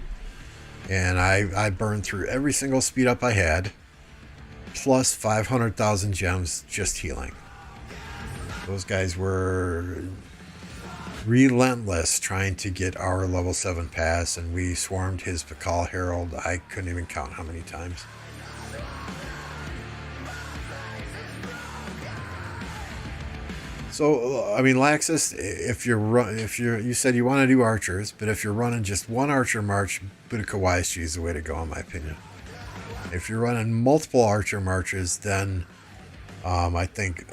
And I burned through every single speed up I had, plus 500,000 gems just healing. Those guys were relentless trying to get our level 7 pass, and we swarmed his Pakal Herald. I couldn't even count how many times. So I mean, Laxus, you said you want to do archers, but if you're running just one archer march, Boudica YSG is the way to go, in my opinion. If you're running multiple archer marches, then I think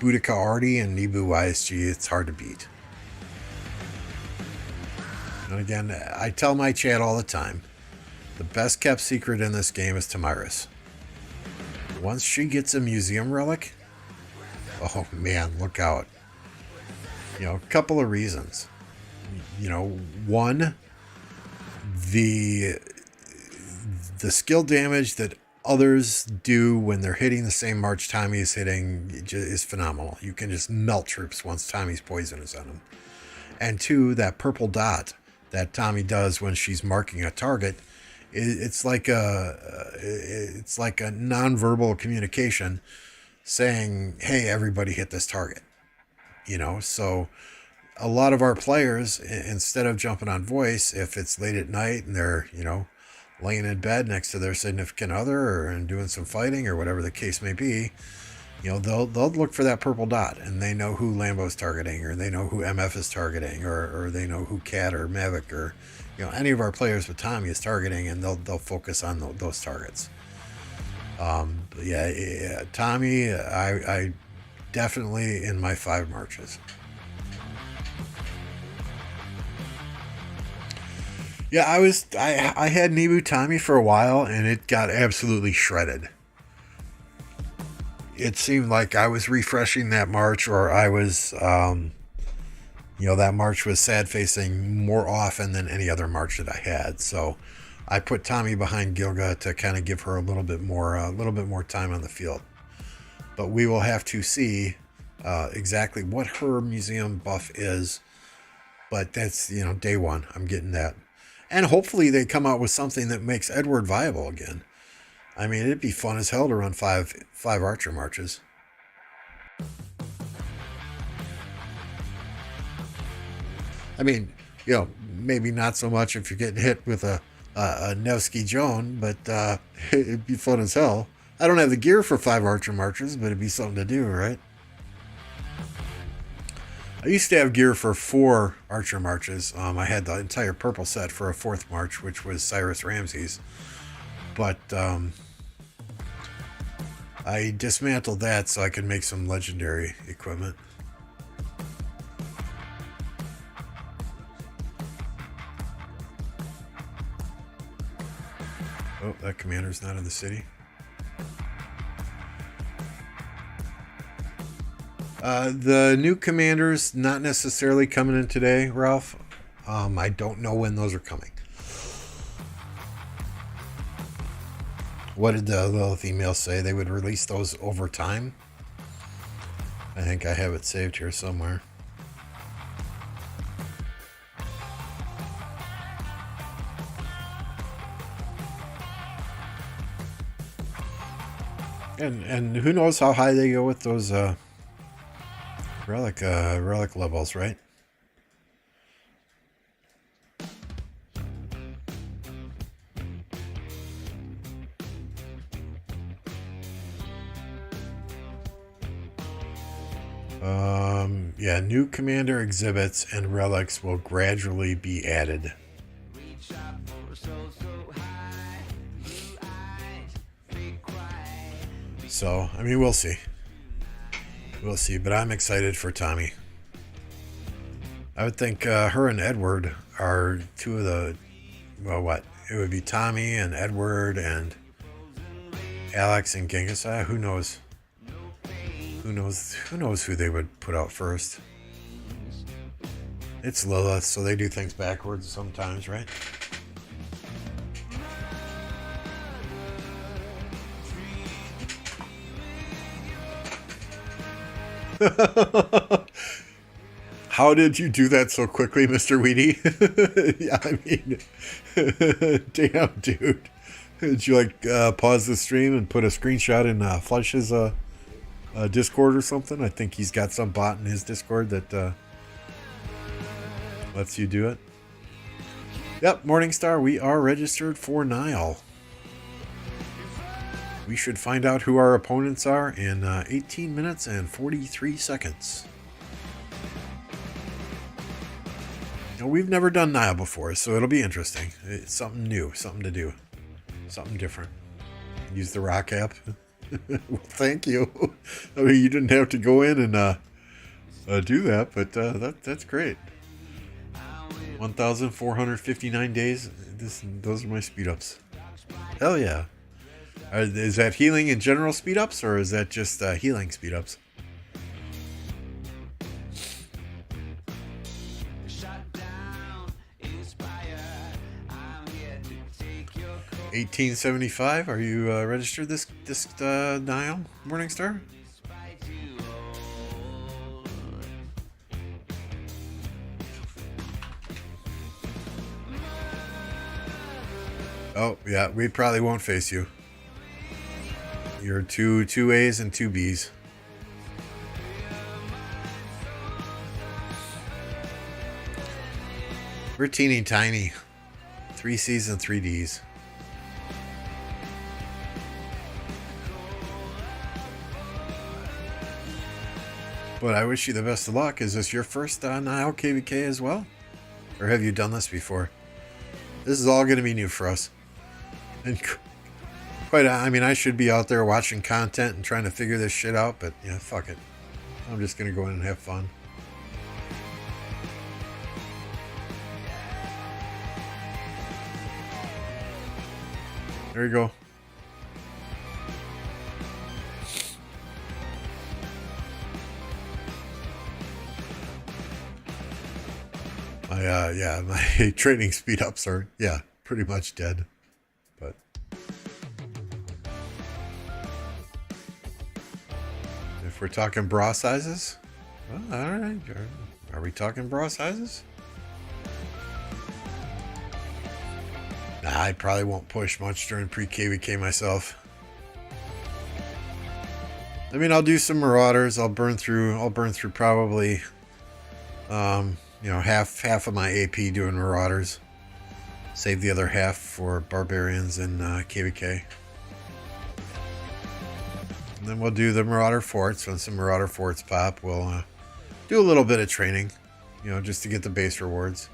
Boudica Arty and Nibu YSG, it's hard to beat. And again, I tell my chat all the time, the best kept secret in this game is Tamiris. Once she gets a museum relic, oh man, look out. A couple of reasons. One, the skill damage that others do when they're hitting the same march Tommy is hitting is phenomenal. You can just melt troops once Tommy's poison is on them. And two, that purple dot that Tommy does when she's marking a target, it's like a nonverbal communication saying, hey, everybody hit this target. So a lot of our players, instead of jumping on voice, if it's late at night and they're, laying in bed next to their significant other and doing some fighting or whatever the case may be, they'll look for that purple dot, and they know who Lambo's targeting, or they know who MF is targeting, or they know who Cat or Mavic or any of our players with Tommy is targeting, and they'll focus on those targets. Yeah, Tommy, I definitely in my 5 marches. Yeah, I had Nibu Tommy for a while, and it got absolutely shredded. It seemed like I was refreshing that march, or I was, that march was sad facing more often than any other march that I had. So I put Tommy behind Gilga to kind of give her a little bit more time on the field. But we will have to see exactly what her museum buff is. But that's, day one. I'm getting that. And hopefully they come out with something that makes Edward viable again. I mean, it'd be fun as hell to run five archer marches. I mean, maybe not so much if you're getting hit with a Nevsky Joan, but it'd be fun as hell. I don't have the gear for 5 archer marches, but it'd be something to do, right? I used to have gear for 4 archer marches. I had the entire purple set for a 4th march, which was Cyrus Ramsey's. But I dismantled that so I could make some legendary equipment. Oh, that commander's not in the city. The new commanders not necessarily coming in today, Ralph. I don't know when those are coming. What did the little email say? They would release those over time? I think I have it saved here somewhere. And who knows how high they go with those relic levels, right? Yeah, new commander exhibits and relics will gradually be added. So, I mean, we'll see. We'll see, but I'm excited for Tommy. I would think her and Edward are 2 of the... Well, what? It would be Tommy and Edward and Alex and Genghis. Who knows? Who knows who they would put out first? It's Lilith, so they do things backwards sometimes, right? How did you do that so quickly, Mr. Weedy? Yeah, I mean, damn, dude. Did you pause the stream and put a screenshot in Flush's Discord or something? I think he's got some bot in his Discord that lets you do it. Yep, Morningstar, we are registered for Nile. We should find out who our opponents are in 18 minutes and 43 seconds. Now, we've never done Nile before, so it'll be interesting. It's something new, something to do, something different. Use the rock app. Well, thank you. I mean, you didn't have to go in and do that, but that's great. 1,459 days. Those are my speed ups. Hell yeah. Is that healing and general speed ups, or is that just healing speed ups? 1875. Are you registered this Nile, Morningstar? Oh yeah, we probably won't face you. You're two A's and two B's. We're teeny tiny. 3 C's and 3 D's. But I wish you the best of luck. Is this your first Nile KvK as well? Or have you done this before? This is all going to be new for us. And I mean, I should be out there watching content and trying to figure this shit out, but yeah, fuck it. I'm just going to go in and have fun. There you go. My training speed ups are, pretty much dead. But if we're talking bra sizes, well, all right. Are we talking bra sizes? Nah, I probably won't push much during pre-KvK myself. I mean, I'll do some Marauders. I'll burn through probably, half of my AP doing Marauders. Save the other half for Barbarians and KvK. And then we'll do the Marauder Forts. When some Marauder Forts pop, we'll do a little bit of training, just to get the base rewards.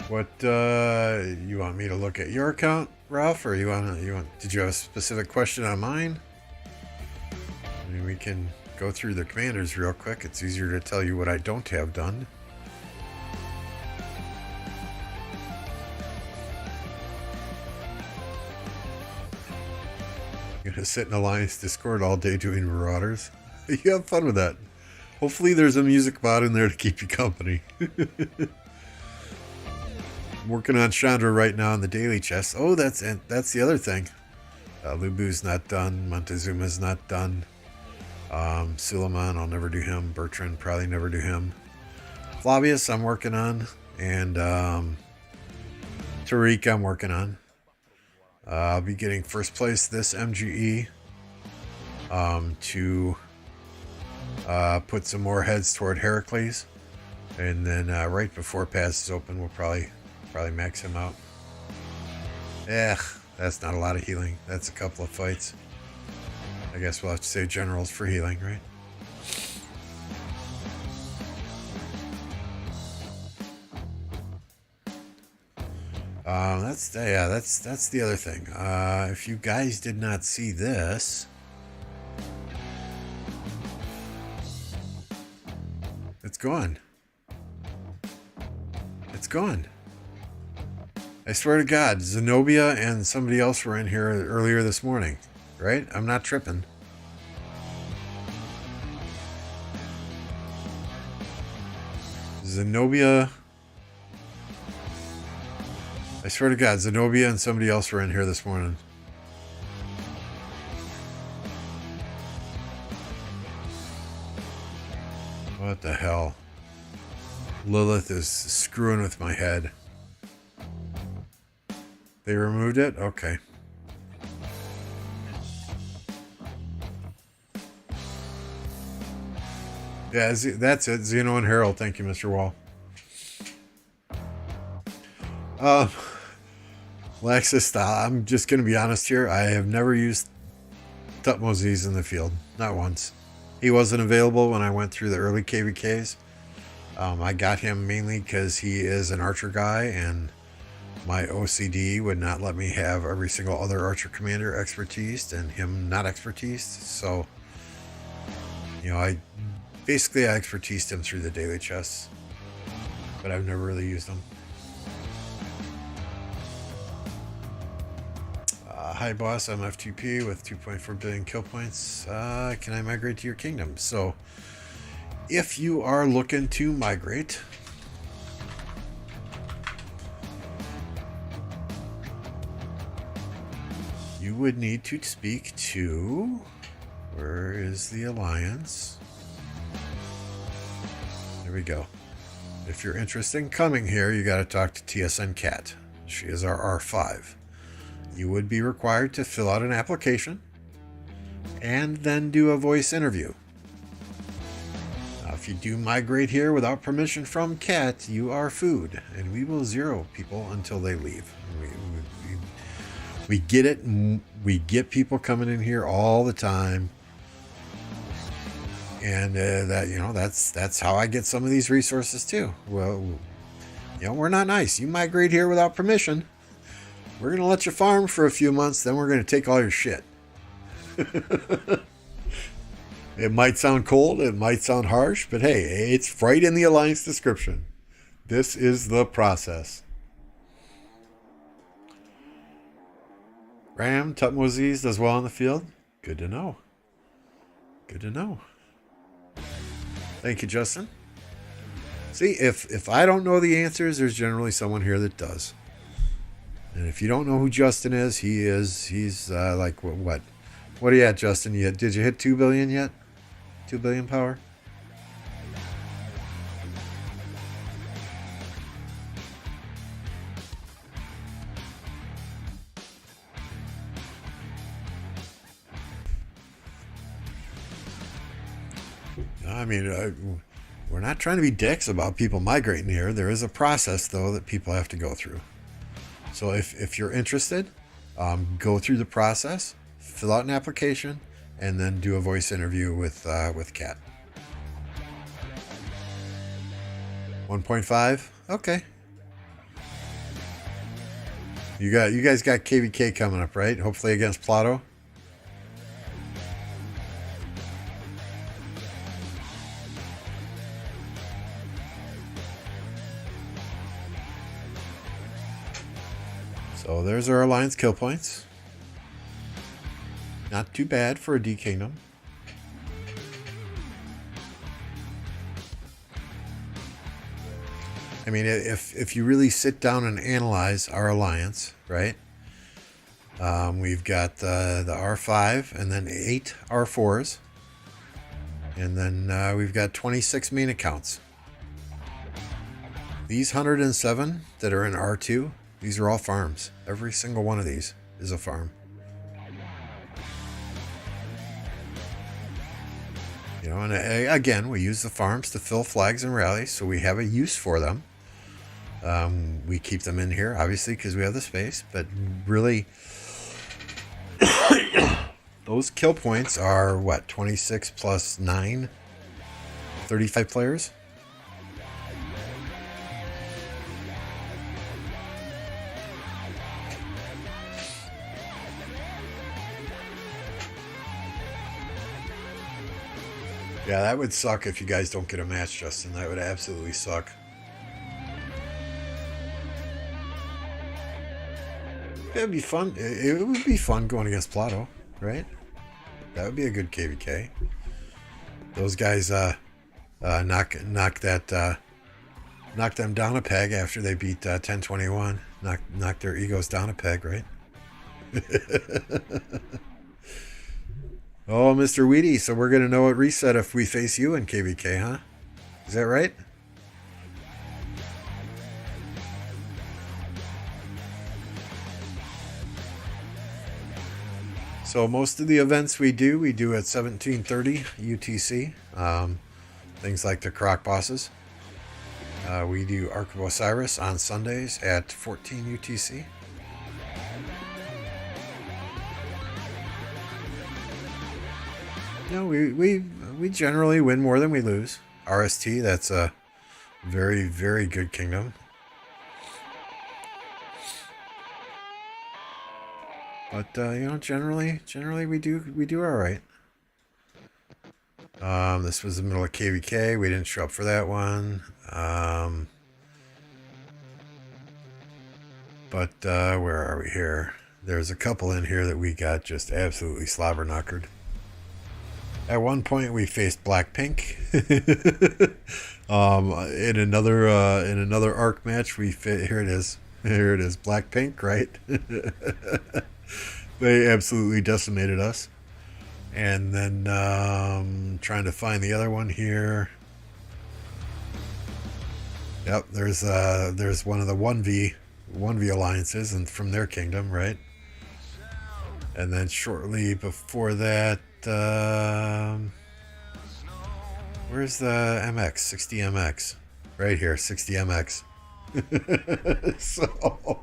What you want me to look at your account, Ralph, or did you have a specific question on mine? I mean, we can go through the commanders real quick. It's easier to tell you what I don't have done. You're gonna sit in Alliance Discord all day doing Marauders. You have fun with that. Hopefully there's a music bot in there to keep you company. I'm working on Chandra right now on the daily chest. Oh, that's the other thing. Lubu's not done. Montezuma's not done. Suleiman, I'll never do him. Bertrand, probably never do him. Flavius, I'm working on. And Tariq, I'm working on. I'll be getting first place this MGE to put some more heads toward Heracles. And then right before Pass is open, we'll probably max him out. That's not a lot of healing. That's a couple of fights. I guess we'll have to save generals for healing, right? That's the other thing. If you guys did not see this, it's gone. It's gone. I swear to God, Zenobia and somebody else were in here earlier this morning, right? I'm not tripping. Zenobia. I swear to God, Zenobia and somebody else were in here this morning. What the hell? Lilith is screwing with my head. They removed it? Okay. Yeah, that's it. Zeno and Harold. Thank you, Mr. Wall. Lexus, I'm just going to be honest here. I have never used Tutmosis in the field. Not once. He wasn't available when I went through the early KvKs. I got him mainly because he is an archer guy, and my OCD would not let me have every single other archer commander expertise and him not expertise. So, I expertised him through the daily chests, but I've never really used him. Hi boss, I'm F2P with 2.4 billion kill points. Can I migrate to your kingdom? So, if you are looking to migrate, you would need to speak to... Where is the alliance? There we go. If you're interested in coming here, you got to talk to TSN Cat. She is our R5. You would be required to fill out an application and then do a voice interview. Now, if you do migrate here without permission from Cat, you are food, and we will zero people until they leave. We get it. We get people coming in here all the time, and that's how I get some of these resources too. Well, we're not nice. You migrate here without permission. We're going to let you farm for a few months, then we're going to take all your shit. It might sound cold, it might sound harsh, but hey, it's right in the alliance description. This is the process. Ram, Tutmosis does well in the field. Good to know. Good to know. Thank you, Justin. See, if I don't know the answers, there's generally someone here that does. And if you don't know who Justin is, he's like, what are you at, Justin? Did you hit 2 billion yet? 2 billion power? I mean, we're not trying to be dicks about people migrating here. There is a process, though, that people have to go through. So if you're interested, go through the process, fill out an application, and then do a voice interview with Kat. 1.5? Okay. You guys got KvK coming up, right? Hopefully against Plato. So there's our alliance kill points. Not too bad for a D kingdom. I mean, if you really sit down and analyze our alliance, right? We've got the R5 and then 8 R4s. And then we've got 26 main accounts. These 107 that are in R2, these are all farms. Every single one of these is a farm. And again, we use the farms to fill flags and rallies, so we have a use for them. We keep them in here, obviously, because we have the space, but really, those kill points are, 26 plus 9? 35 players? Yeah, that would suck if you guys don't get a match, Justin. That would absolutely suck. It'd be fun. It would be fun going against Plato, right? That would be a good KvK. Those guys knock them down a peg after they beat 1021. Knock their egos down a peg, right? Oh, Mr. Weedy, so we're going to know at reset if we face you in KvK, huh? Is that right? So most of the events we do at 1730 UTC. things like the Croc Bosses. We do Ark of Osiris on Sundays at 14 UTC. You know, we generally win more than we lose. RST, that's a very, very good kingdom. But you know, generally we do all right. This was the middle of KvK. We didn't show up for that one. But where are we here? There's a couple in here that we got just absolutely slobber-knockered. At one point, we faced Blackpink. In another Ark match, here it is, Blackpink, right? They absolutely decimated us. And then trying to find the other one here. Yep, there's one of the 1v alliances and from their kingdom, right? And then shortly before that, where's the MX? 60 MX. Right here, 60 MX. So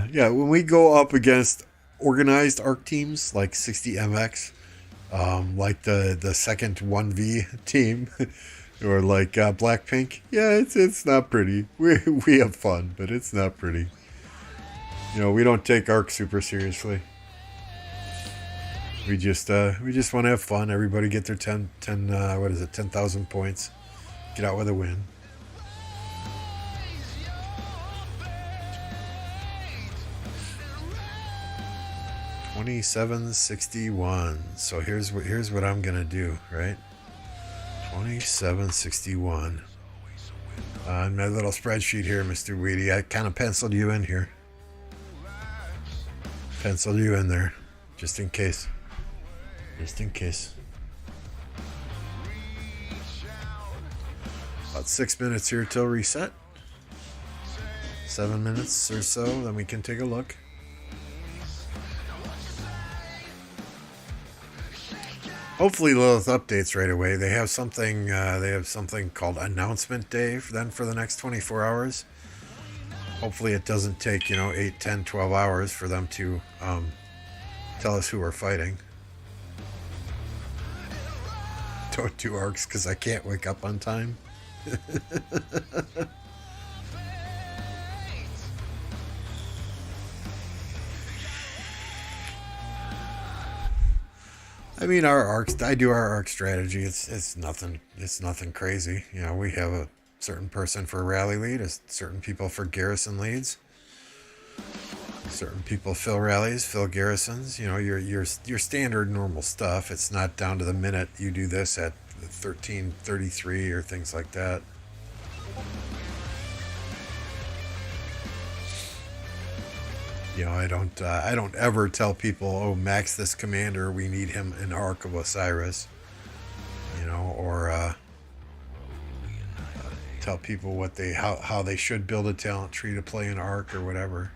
yeah, when we go up against organized Ark teams like 60 MX, like the second 1v team, or like Blackpink, yeah, it's not pretty. We have fun, but it's not pretty. You know, we don't take Ark super seriously. We just want to have fun. Everybody get their 10,000 points. Get out with a win. $27.61. So here's what I'm gonna do, right? $27.61. On my little spreadsheet here, Mr. Weedy, I kind of penciled you in here. Penciled you in there, just in case. Just in case. About 6 minutes here till reset. 7 minutes or so, then we can take a look. Hopefully Lilith updates right away. They have something called Announcement Day for the next 24 hours. Hopefully it doesn't take, 8, 10, 12 hours for them to tell us who we're fighting. Don't do arcs because I can't wake up on time. I mean, I do our arc strategy. It's nothing crazy. We have a certain person for rally lead, certain people for garrison leads. Certain people fill rallies, fill garrisons. Your standard normal stuff. It's not down to the minute you do this at 13:33 or things like that. I don't ever tell people, oh, max this commander, we need him in Ark of Osiris, or tell people how they should build a talent tree to play an Ark or whatever.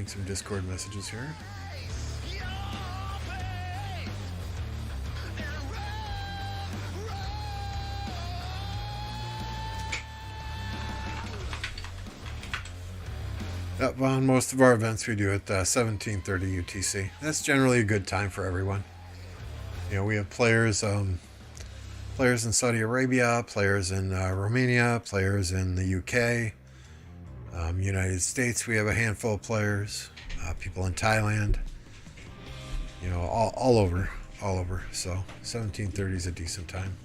Some Discord messages here. Yep, on most of our events we do at 17:30 UTC. That's generally a good time for everyone. We have players in Saudi Arabia, players in Romania, players in the UK. United States, we have a handful of players, people in Thailand, all over. So 17:30 is a decent time.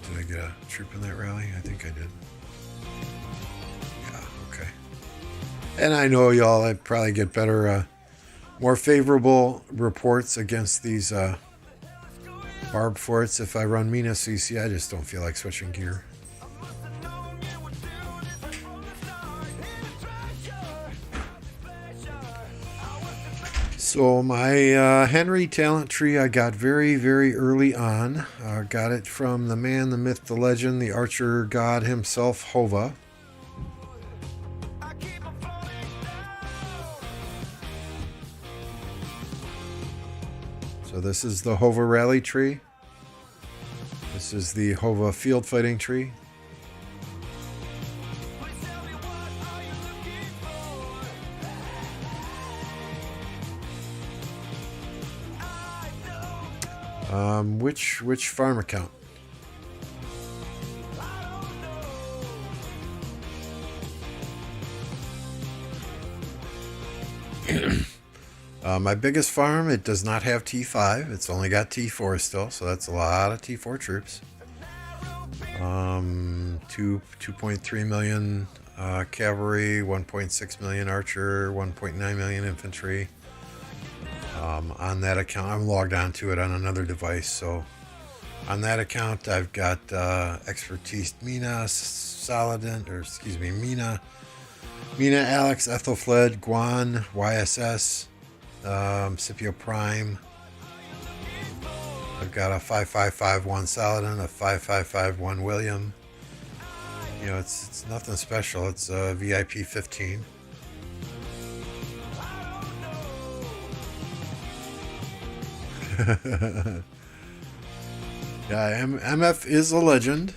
Did I get a troop in that rally? I think I did. Yeah, okay. And I know y'all, I'd probably get better, more favorable reports against these, Barb forts if I run Mina CC. I just don't feel like switching gear. So my Henry talent tree I got very, very early on. Got it from the man, the myth, the legend, the archer god himself, Hova. So this is the Hova rally tree. This is the Hova field fighting tree. Which farm account? My biggest farm, it does not have T5. It's only got T4 still, so that's a lot of T4 troops. 2.3 million cavalry, 1.6 million archer, 1.9 million infantry. On that account, I'm logged onto it on another device, so on that account I've got expertise Mina, Saladin, or excuse me, Mina, Alex, Ethelfled, Guan, YSS, Scipio Prime. I've got a 5551 Saladin, a 5551 William. You know, it's nothing special. It's a VIP 15. Yeah, MF is a legend.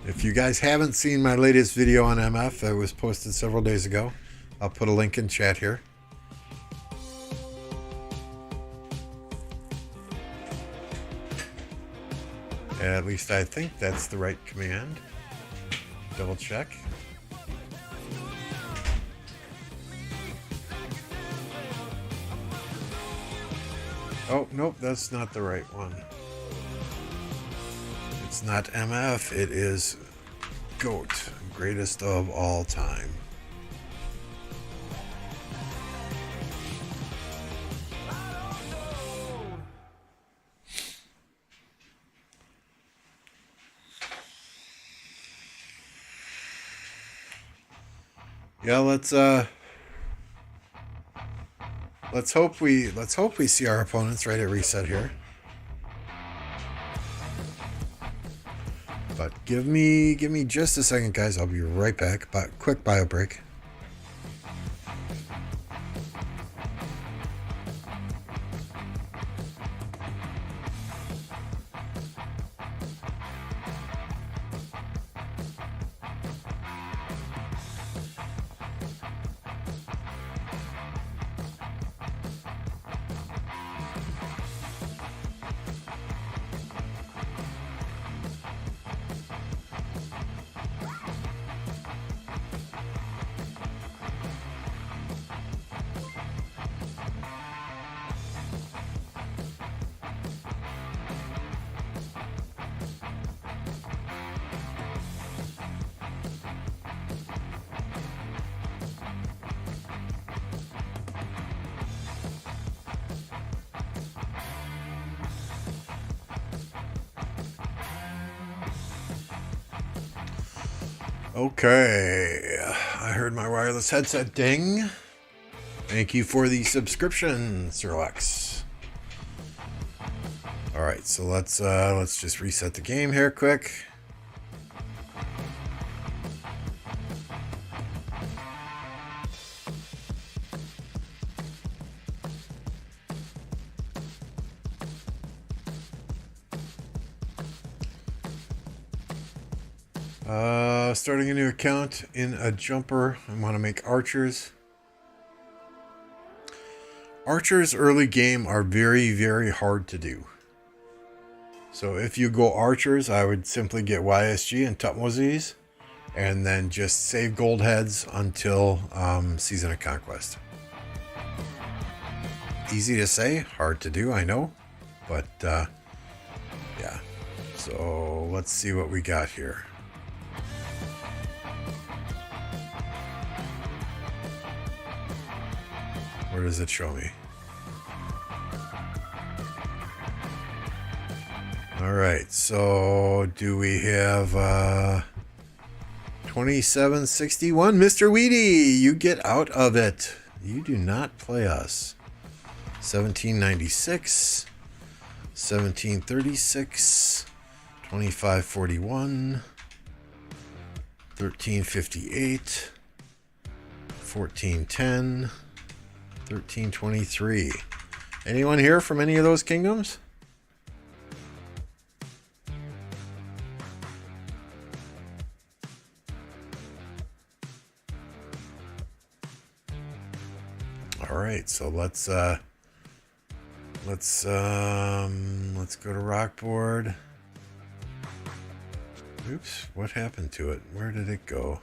If you guys haven't seen my latest video on MF that was posted several days ago, I'll put a link in chat here. At least I think that's the right command. Double check. Oh, nope, that's not the right one. It's not MF, it is GOAT, greatest of all time. Yeah, let's hope we see our opponents right at reset here. But give me just a second, guys. I'll be right back. But quick bio break. Okay, I heard my wireless headset ding. Thank you for the subscription, Sirlex. All right, so let's just reset the game here quick. Starting a new account in a jumper. I want to make archers. Archers early game are very, very hard to do. So if you go archers, I would simply get YSG and Tutmosis, and then just save gold heads until Season of Conquest. Easy to say, hard to do, I know, but yeah. So let's see what we got here. Where does it show me? All right, so do we have 2761? Mr. Weedy, you get out of it. You do not play us. 1796, 1736, 2541, 1358, 1410, 1323. Anyone here from any of those kingdoms? All right, so let's go to Rockboard. Oops, what happened to it? Where did it go?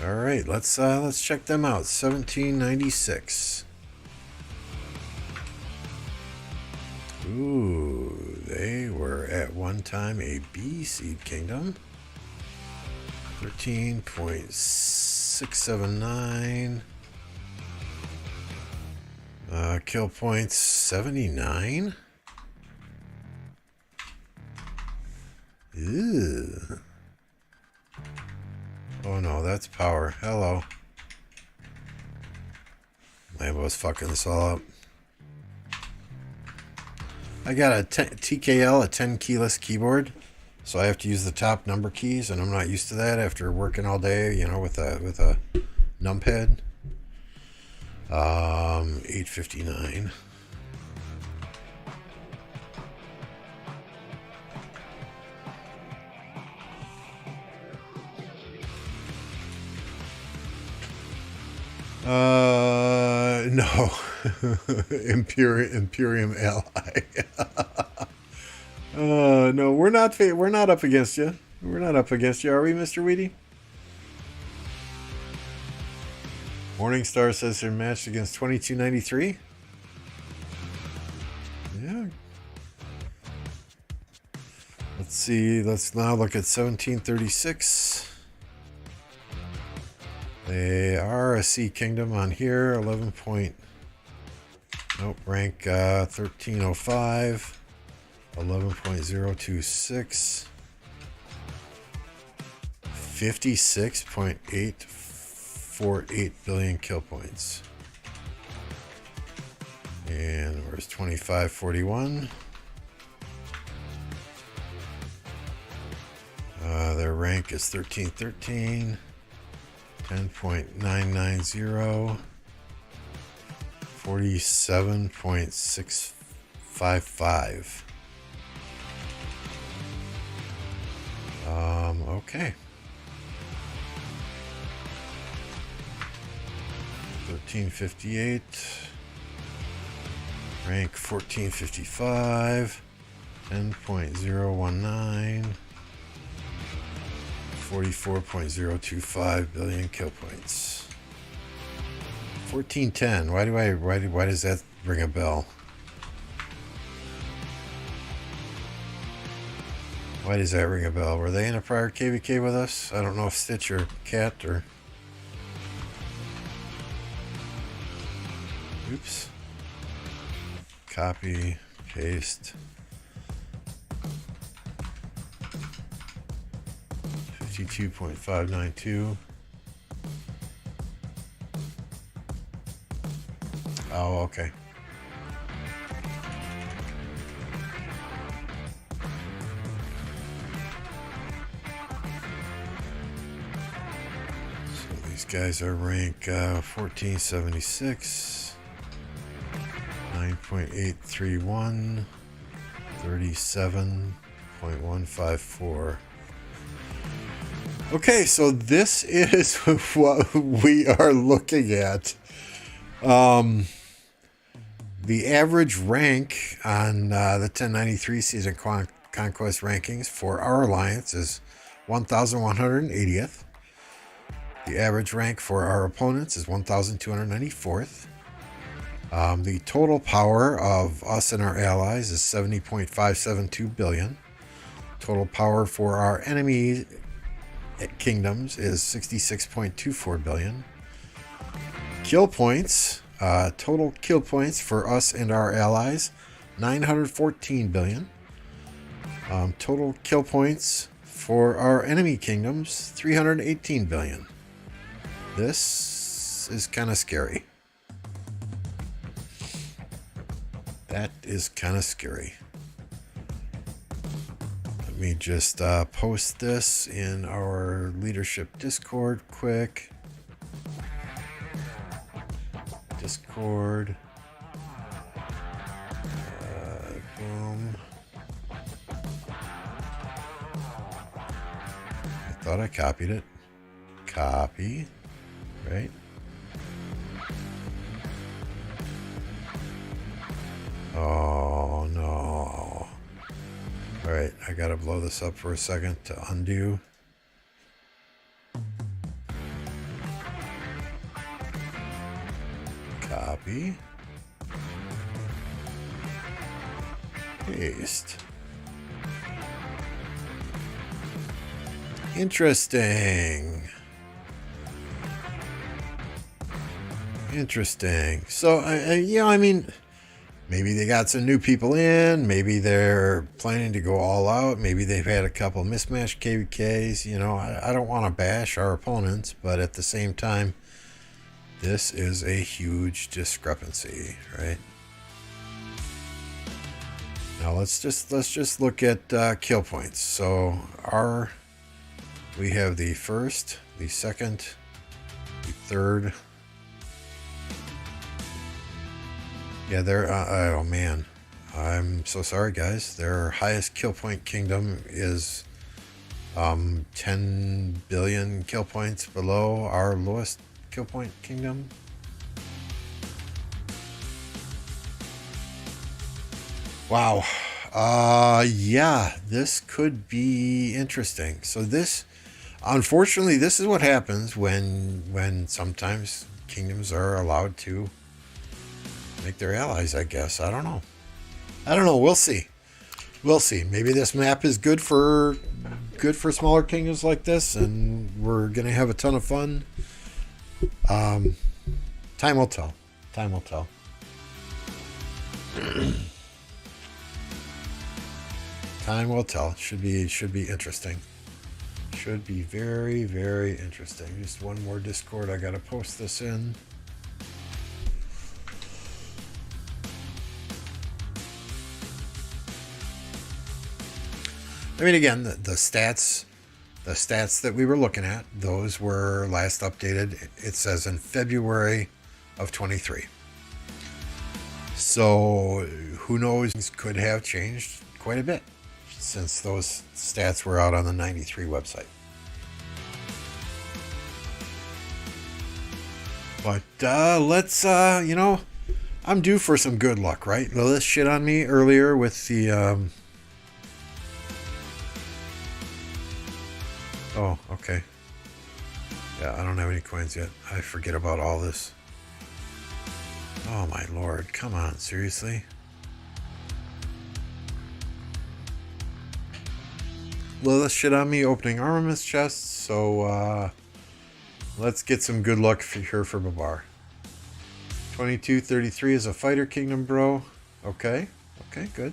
All right, let's check them out. 1796. Ooh, they were at one time a B seed kingdom. 13.679. Kill points 79. Ew. Oh no, that's power. Hello. Lambo's fucking this all up. I got a TKL, a 10 keyless keyboard, so I have to use the top number keys, and I'm not used to that after working all day, you know, with a numpad. 859. No. Imperium ally. No, we're not up against you. We're not up against you, are we, Mr. Weedy? Morningstar says they're matched against 2293. Yeah. Let's see. Let's now look at 1736. They are a C kingdom on here. 11 point. Nope. Rank 1305. 11.026. 56.848 billion kill points. And where's 2541? Their rank is 1313. 10.990. 47.655. Okay. 1358. Rank 1455. 10.019. 44.025 billion kill points. 1410. Why does that ring a bell? Why does that ring a bell? Were they in a prior KvK with us? I don't know if Stitch or Cat or... Oops. Copy, paste. 52.592. Oh, okay. So these guys are rank 1476, 9.831, 37.154. Okay, so this is what we are looking at. The average rank on the 1093 season conquest rankings for our alliance is 1,180th. The average rank for our opponents is 1,294th. The total power of us and our allies is 70.572 billion. Total power for our enemy kingdoms is 66.24 billion. Kill points Total kill points for us and our allies, 914 billion. Total kill points for our enemy kingdoms, 318 billion. This is kind of scary. That is kind of scary. Let me just post this in our leadership Discord quick. Discord. Boom. I thought I copied it. Copy. Right? Oh no. Alright, I gotta blow this up for a second to undo. Copy. Paste. Interesting. Interesting. So, yeah, I mean, maybe they got some new people in. Maybe they're planning to go all out. Maybe they've had a couple mismatched KvKs. You know, I don't want to bash our opponents, but at the same time, this is a huge discrepancy, right? Now let's just look at kill points. So we have the first, the second, the third. Yeah, they're oh man, I'm so sorry guys. Their highest kill point kingdom is 10 billion kill points below our lowest kill point kingdom. Wow. Yeah, this could be interesting. So this, unfortunately, this is what happens when sometimes kingdoms are allowed to make their allies, I guess. I don't know. We'll see. Maybe this map is good for smaller kingdoms like this, and we're gonna have a ton of fun. Time will tell. Time will tell. Should be interesting. Should be very, very interesting. Just one more Discord. I gotta post this in. I mean, again, the stats that we were looking at, those were last updated. It says in February of 23. So who knows? Things could have changed quite a bit since those stats were out on the 93 website. But let's, you know, I'm due for some good luck, right? Lilith shit on me earlier with the... Oh, okay. Yeah, I don't have any coins yet. I forget about all this. Oh my lord, come on, seriously? Lilith shit on me opening armaments chests, so let's get some good luck here for Babur. 2233 is a fighter kingdom, bro. Okay, good.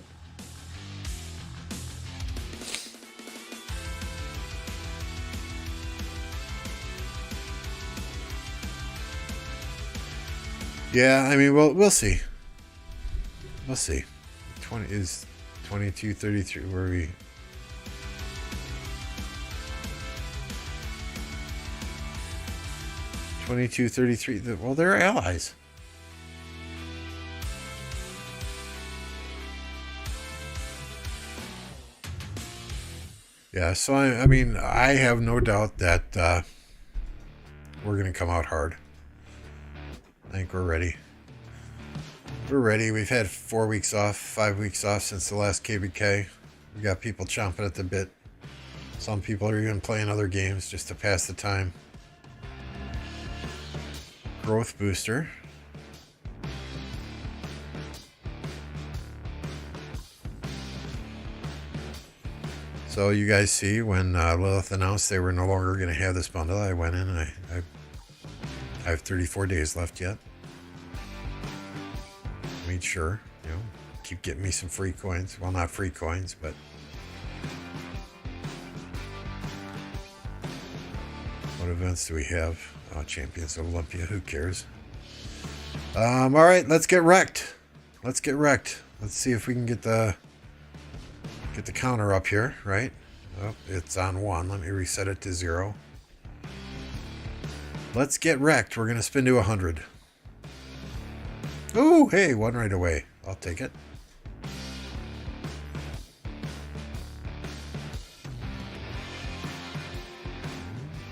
Yeah, I mean, we'll see. We'll see. 20 is 2233. Where are we? $22.33. Well, they're allies. Yeah, so I mean, I have no doubt that we're going to come out hard. I think we're ready. We're ready. We've had 4 weeks off, 5 weeks off since the last KvK. We got people chomping at the bit. Some people are even playing other games just to pass the time. Growth booster. So you guys see when Lilith announced they were no longer going to have this bundle, I went in and I have 34 days left yet. made sure, keep getting me some free coins. Well, not free coins, but what events do we have? Oh, Champions of Olympia. Who cares? All right, let's get wrecked. Let's see if we can get the counter up here, right? Oh, it's on 1. Let me reset it to 0. Let's get wrecked. We're going to spin to 100. Oh, hey, 1 right away. I'll take it.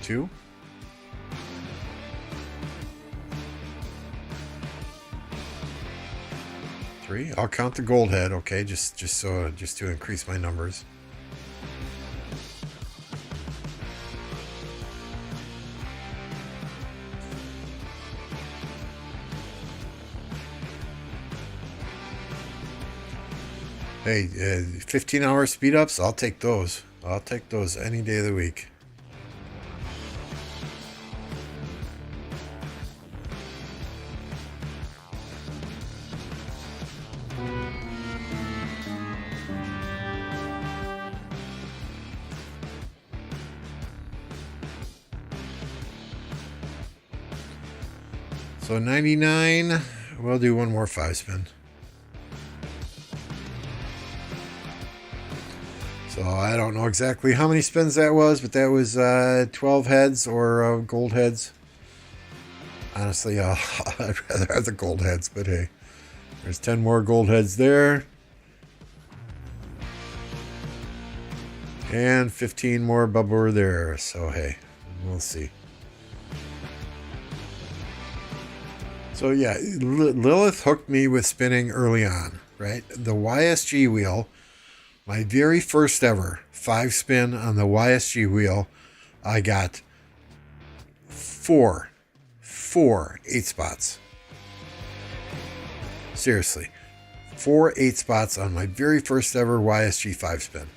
Two. Three. I'll count the gold head, okay, just to increase my numbers. Hey, 15-hour speed ups, I'll take those. I'll take those any day of the week. So 99, we'll do one more 5 spin. So I don't know exactly how many spins that was, but that was 12 heads or gold heads. Honestly, I'd rather have the gold heads, but hey, there's 10 more gold heads there. And 15 more Babur there, so hey, we'll see. So yeah, Lilith hooked me with spinning early on, right? The YSG wheel, my very first ever 5 spin on the YSG wheel, I got 4 8 spots. Seriously, 4 8 spots on my very first ever YSG 5 spin.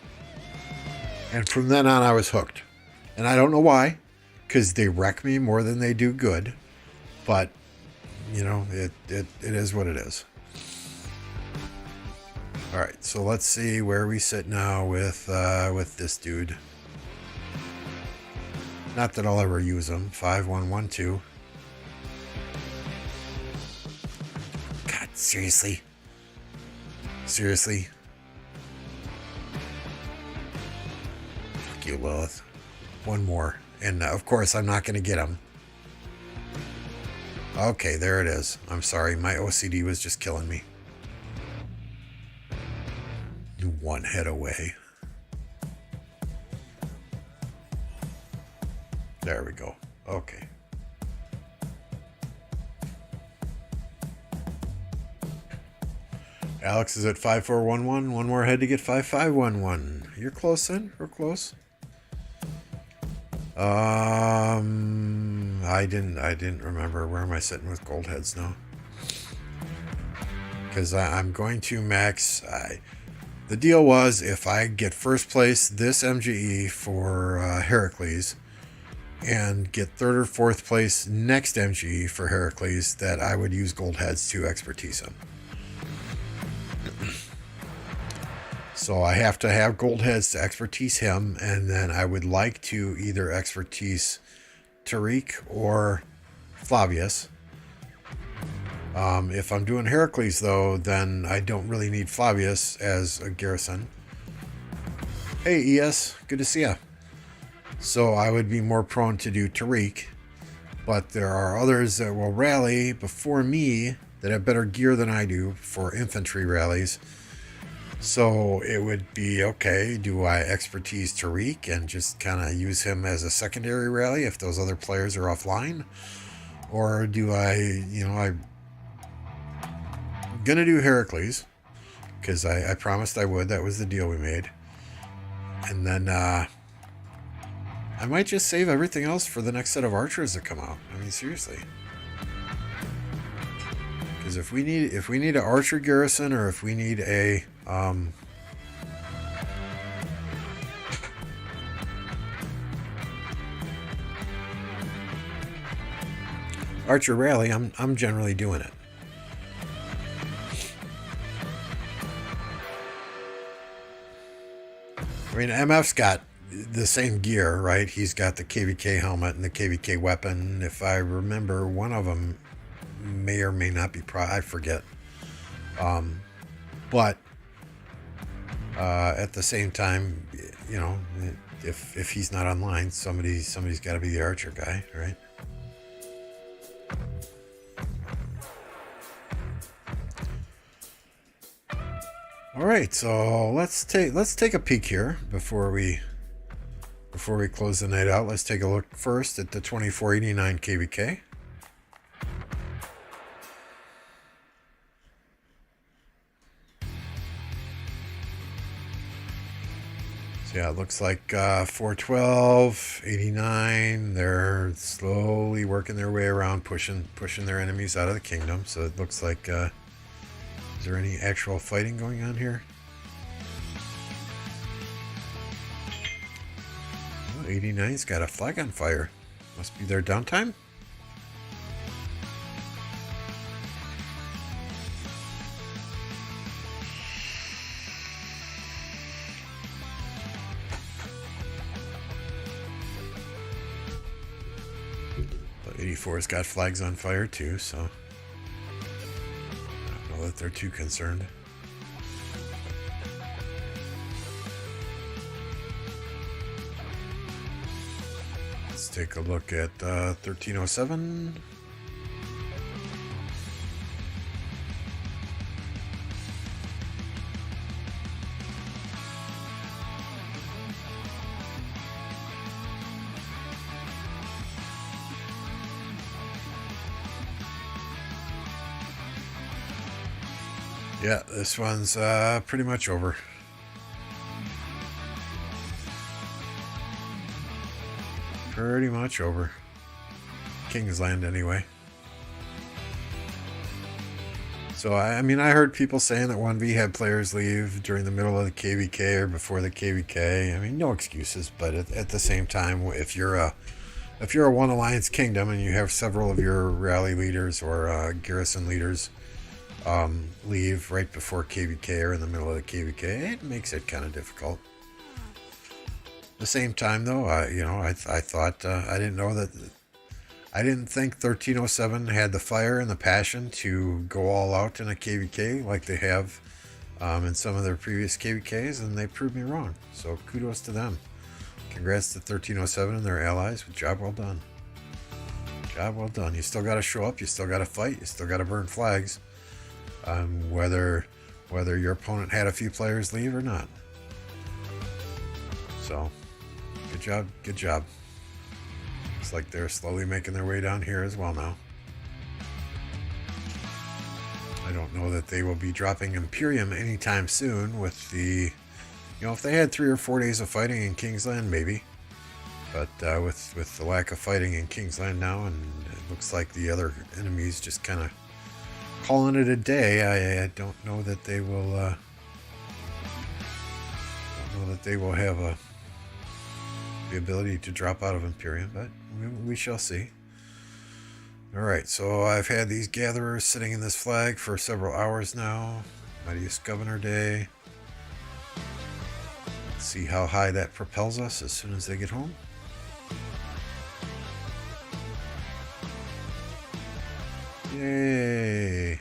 And from then on, I was hooked. And I don't know why, because they wreck me more than they do good, but it is what it is. All right, so let's see where we sit now with this dude. Not that I'll ever use him. 5 1 1 2. God, seriously. Fuck you, Lilith. One more, and of course I'm not going to get him. Okay, there it is. I'm sorry, my OCD was just killing me. 1 head away. There we go. Okay. Alex is at 5411. One more head to get 5511. You're close then. We're close. I didn't remember. Where am I sitting with gold heads now? Because I'm going to max. The deal was if I get first place this MGE for Heracles and get third or fourth place next MGE for Heracles, that I would use gold heads to expertise him. So I have to have gold heads to expertise him, and then I would like to either expertise Tariq or Flavius. If I'm doing Heracles, though, then I don't really need Flavius as a garrison. Hey, ES, good to see ya. So I would be more prone to do Tariq, but there are others that will rally before me that have better gear than I do for infantry rallies. So it would be, okay, do I expertise Tariq and just kind of use him as a secondary rally if those other players are offline? Or do I'm going to do Heracles, because I promised I would. That was the deal we made. And then I might just save everything else for the next set of archers that come out. I mean, seriously. Because if we need an archer garrison, or if we need a archer rally, I'm generally doing it. I mean, MF's got the same gear, right? He's got the KvK helmet and the KvK weapon. If I remember, one of them may or may not be I forget. But at the same time, you know, if he's not online, somebody's got to be the archer guy, right? All right, so let's take a peek here before we close the night out. Let's take a look first at the 2489 KvK. So yeah, it looks like 412, 89. They're slowly working their way around, pushing their enemies out of the kingdom. So it looks like. Is there any actual fighting going on here? Oh, 89's got a flag on fire. Must be their downtime. But 84's got flags on fire too, so that they're too concerned. Let's take a look at 1307. Yeah, this one's pretty much over. Pretty much over. King's Land, anyway. So, I mean, I heard people saying that 1v had players leave during the middle of the KvK or before the KvK. I mean, no excuses, but at the same time, if you're a One Alliance Kingdom and you have several of your rally leaders or garrison leaders leave right before KvK or in the middle of the KvK, it makes it kind of difficult. At the same time, though, I thought I didn't think 1307 had the fire and the passion to go all out in a KvK like they have in some of their previous KvKs, and they proved me wrong. So kudos to them. Congrats to 1307 and their allies. Job well done. Job well done. You still got to show up. You still got to fight. You still got to burn flags. Whether your opponent had a few players leave or not. So, good job. Looks like they're slowly making their way down here as well now. I don't know that they will be dropping Imperium anytime soon with the, if they had 3 or 4 days of fighting in Kingsland, maybe. But with the lack of fighting in Kingsland now, and it looks like the other enemies just kind of calling it a day, I don't know that they will. Have the ability to drop out of Imperium, but we shall see. All right, so I've had these gatherers sitting in this flag for several hours now. Mightiest Governor Day. Let's see how high that propels us as soon as they get home. Yay!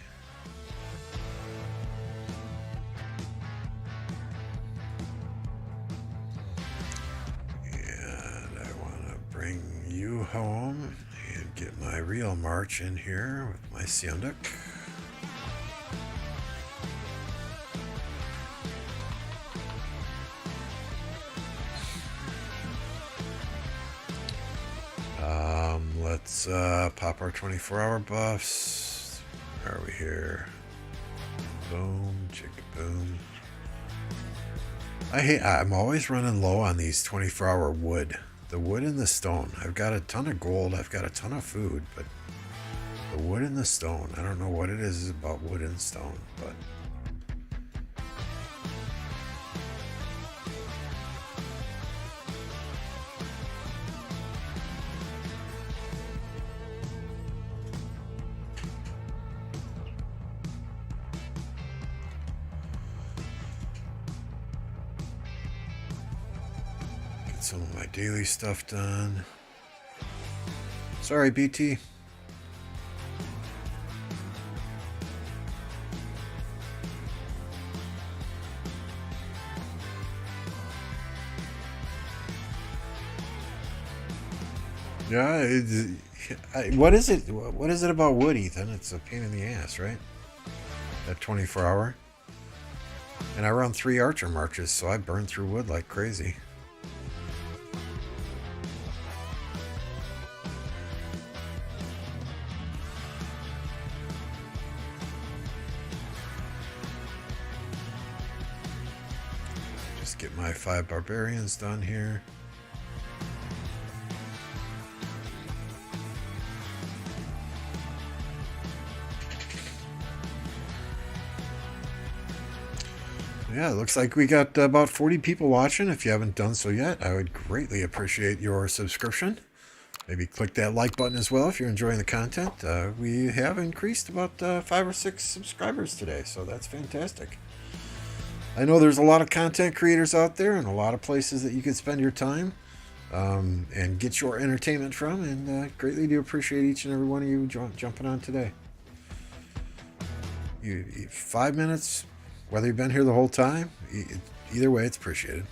And I want to bring you home and get my real march in here with my Sionduk. Let's pop our 24-hour buffs. Where are we here? Boom, chicka boom. I'm always running low on these 24-hour wood. The wood and the stone. I've got a ton of gold. I've got a ton of food, but the wood and the stone. I don't know what it is about wood and stone, but Get some of my daily stuff done. Sorry, BT. Yeah, what is it? What is it about wood, Ethan? It's a pain in the ass, right? That 24-hour. And I run 3 archer marches, so I burn through wood like crazy. Just get my 5 barbarians done here. Yeah, it looks like we got about 40 people watching. If you haven't done so yet, I would greatly appreciate your subscription. Maybe click that like button as well if you're enjoying the content. We have increased about 5 or 6 subscribers today, so that's fantastic. I know there's a lot of content creators out there and a lot of places that you can spend your time and get your entertainment from, and greatly do appreciate each and every one of you jumping on today. 5 minutes... Whether you've been here the whole time, either way, it's appreciated.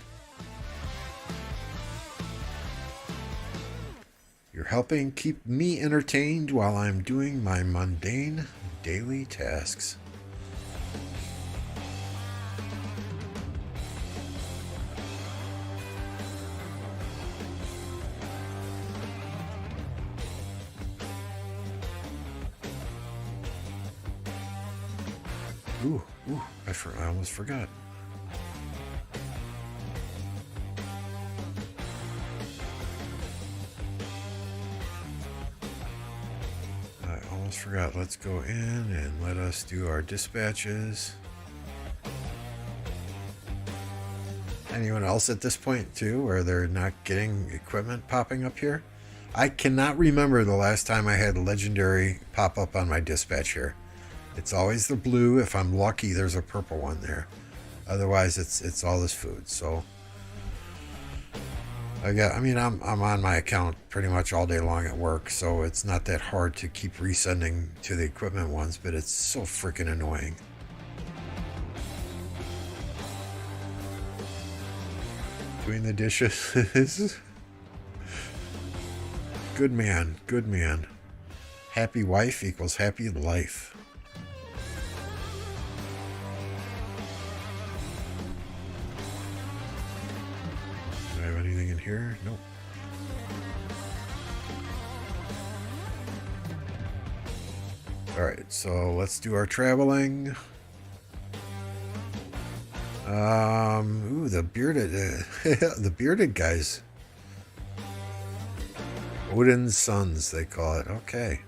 You're helping keep me entertained while I'm doing my mundane daily tasks. Ooh, I almost forgot. I almost forgot. Let's go in and let us do our dispatches. Anyone else at this point too, where they're not getting equipment popping up here? I cannot remember the last time I had legendary pop up on my dispatch here. It's always the blue. If I'm lucky, there's a purple one there. Otherwise, it's all this food. So I'm on my account pretty much all day long at work, so it's not that hard to keep resending to the equipment ones, but it's so freaking annoying. Doing the dishes. Good man, good man. Happy wife equals happy life. Do I have anything in here? Nope. Alright, so let's do our traveling. Ooh, the bearded, the bearded guys. Odin's sons, they call it. Okay.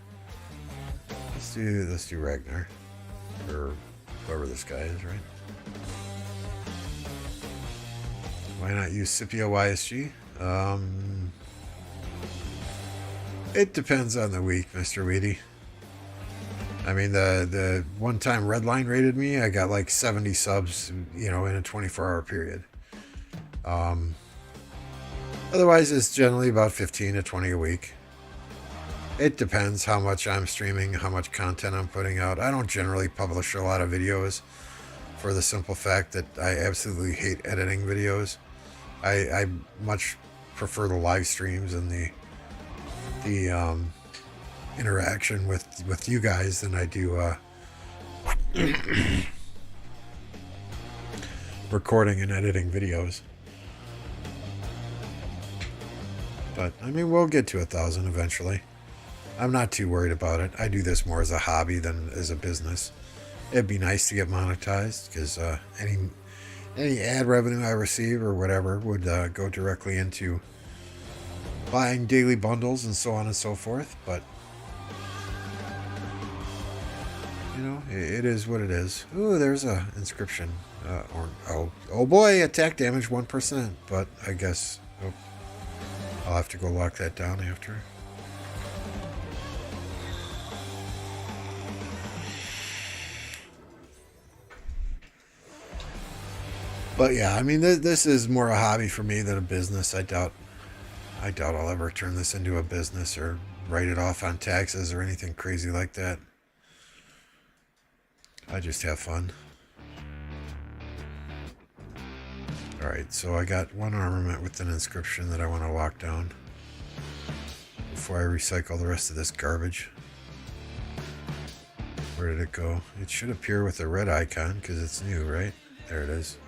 Let's do Ragnar. Or whoever this guy is, right? Why not use Scipio YSG? It depends on the week, Mr. Weedy. I mean, the one time Redline rated me, I got like 70 subs, in a 24-hour period. Otherwise, it's generally about 15 to 20 a week. It depends how much I'm streaming, how much content I'm putting out. I don't generally publish a lot of videos for the simple fact that I absolutely hate editing videos. I much prefer the live streams and the interaction with you guys than I do recording and editing videos. But I mean, we'll get to 1,000 eventually. I'm not too worried about it. I do this more as a hobby than as a business. It'd be nice to get monetized because any ad revenue I receive or whatever would go directly into buying daily bundles and so on and so forth. But it is what it is. Ooh, there's a inscription. Oh boy, attack damage 1%. But I guess I'll have to go lock that down after. But yeah, I mean, this is more a hobby for me than a business. I doubt I'll ever turn this into a business or write it off on taxes or anything crazy like that. I just have fun. Alright, so I got one armament with an inscription that I want to lock down before I recycle the rest of this garbage. Where did it go? It should appear with a red icon because it's new, right? There it is.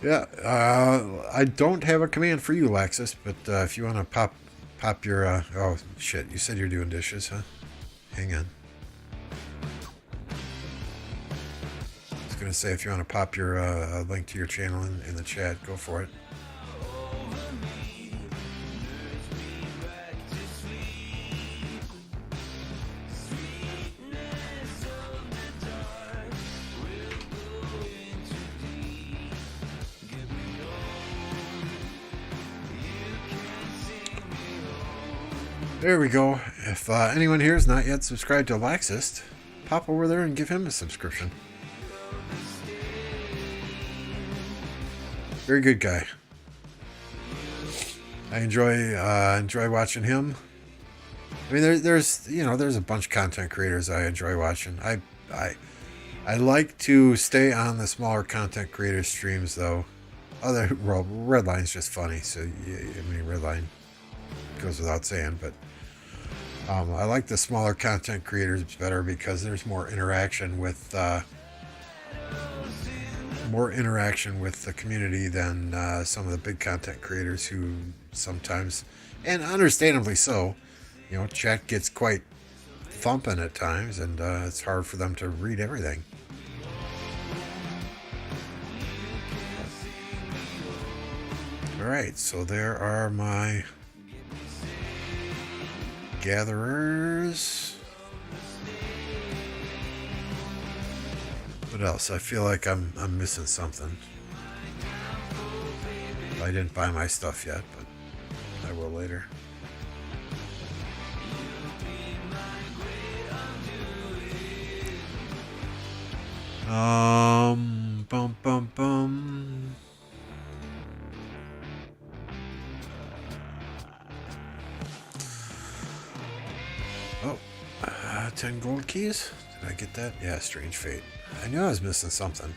Yeah, I don't have a command for you, Laxus, but if you want to pop your... oh, shit, you said you're doing dishes, huh? Hang on. I was going to say, if you want to pop your link to your channel in the chat, go for it. There we go. If anyone here is not yet subscribed to Laxist, pop over there and give him a subscription. Very good guy. I enjoy watching him. I mean, there's a bunch of content creators I enjoy watching. I like to stay on the smaller content creator streams though. Redline's just funny, so I mean, Redline goes without saying, but I like the smaller content creators better because there's more interaction with the community than some of the big content creators who sometimes, and understandably so, chat gets quite thumping at times, and it's hard for them to read everything. Alright, so there are my gatherers. What else? I feel like I'm missing something. I didn't buy my stuff yet, but I will later. Bum. Oh, 10 gold keys? Did I get that? Yeah, Strange Fate. I knew I was missing something.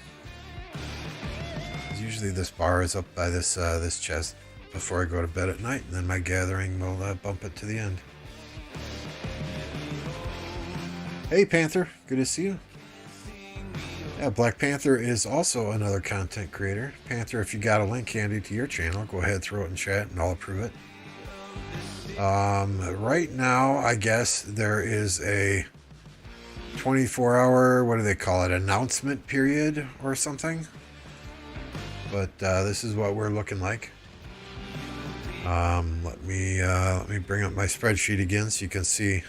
Usually this bar is up by this chest before I go to bed at night, and then my gathering will bump it to the end. Hey Panther, good to see you. Yeah, Black Panther is also another content creator. Panther, if you got a link handy to your channel, go ahead, throw it in chat, and I'll approve it. Right now, I guess there is a 24-hour, what do they call it, announcement period or something. But this is what we're looking like. Let me bring up my spreadsheet again so you can see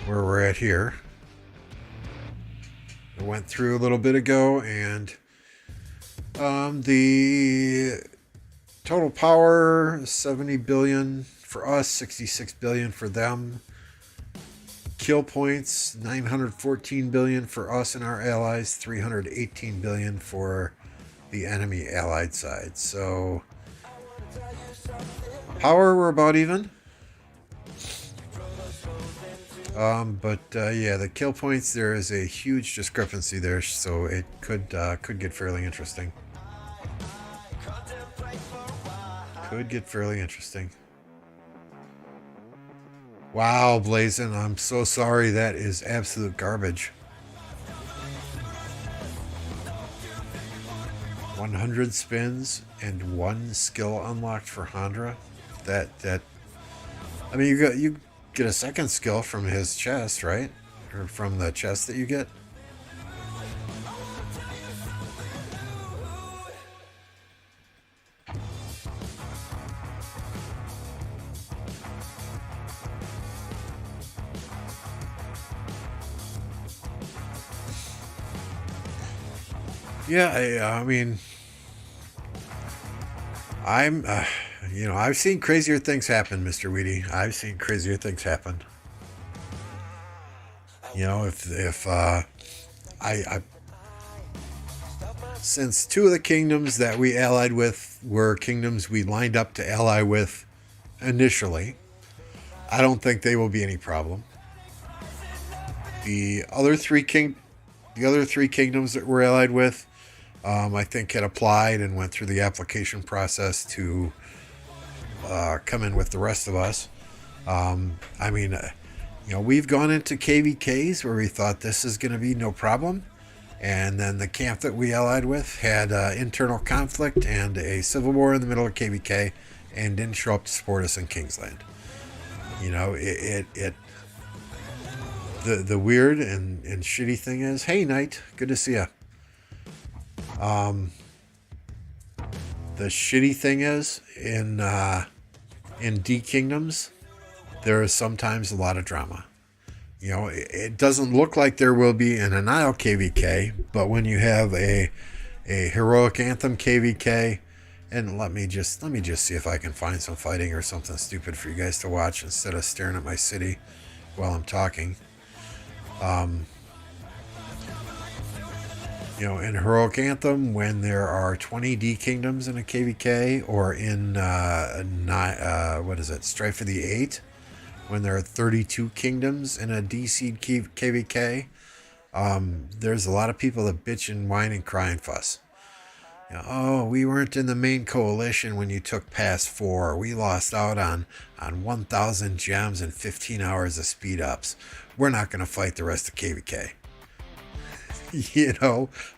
where we're at here. I went through a little bit ago, and the total power 70 billion for us, 66 billion for them. Kill points 914 billion for us and our allies, 318 billion for the enemy allied side. So power, we're about even. But yeah, the kill points, there is a huge discrepancy there, so it could get fairly interesting. Could get fairly interesting. Wow, Blazin', I'm so sorry. That is absolute garbage. 100 spins and 1 skill unlocked for Handra. That I mean, you get a second skill from his chest, right? Or from the chest that you get. Yeah, I mean, I'm, I've seen crazier things happen, Mr. Weedy. I've seen crazier things happen. If I since two of the kingdoms that we allied with were kingdoms we lined up to ally with initially, I don't think they will be any problem. The other three kingdoms that we're allied with, I think had applied and went through the application process to come in with the rest of us. I mean, we've gone into KvKs where we thought this is going to be no problem. And then the camp that we allied with had internal conflict and a civil war in the middle of KvK and didn't show up to support us in Kingsland. The weird and shitty thing is, hey, Knight, good to see you. The shitty thing is, in D Kingdoms, there is sometimes a lot of drama. It doesn't look like there will be in a Nile KvK, but when you have a heroic anthem KvK, and let me just see if I can find some fighting or something stupid for you guys to watch instead of staring at my city while I'm talking. In heroic anthem, when there are 20 D kingdoms in a KvK, or in Strife of the Eight, when there are 32 kingdoms in a D-seed KvK, there's a lot of people that bitch and whine and cry and fuss. We weren't in the main coalition when you took past 4. We lost out on 1,000 gems and 15 hours of speed ups. We're not going to fight the rest of KvK.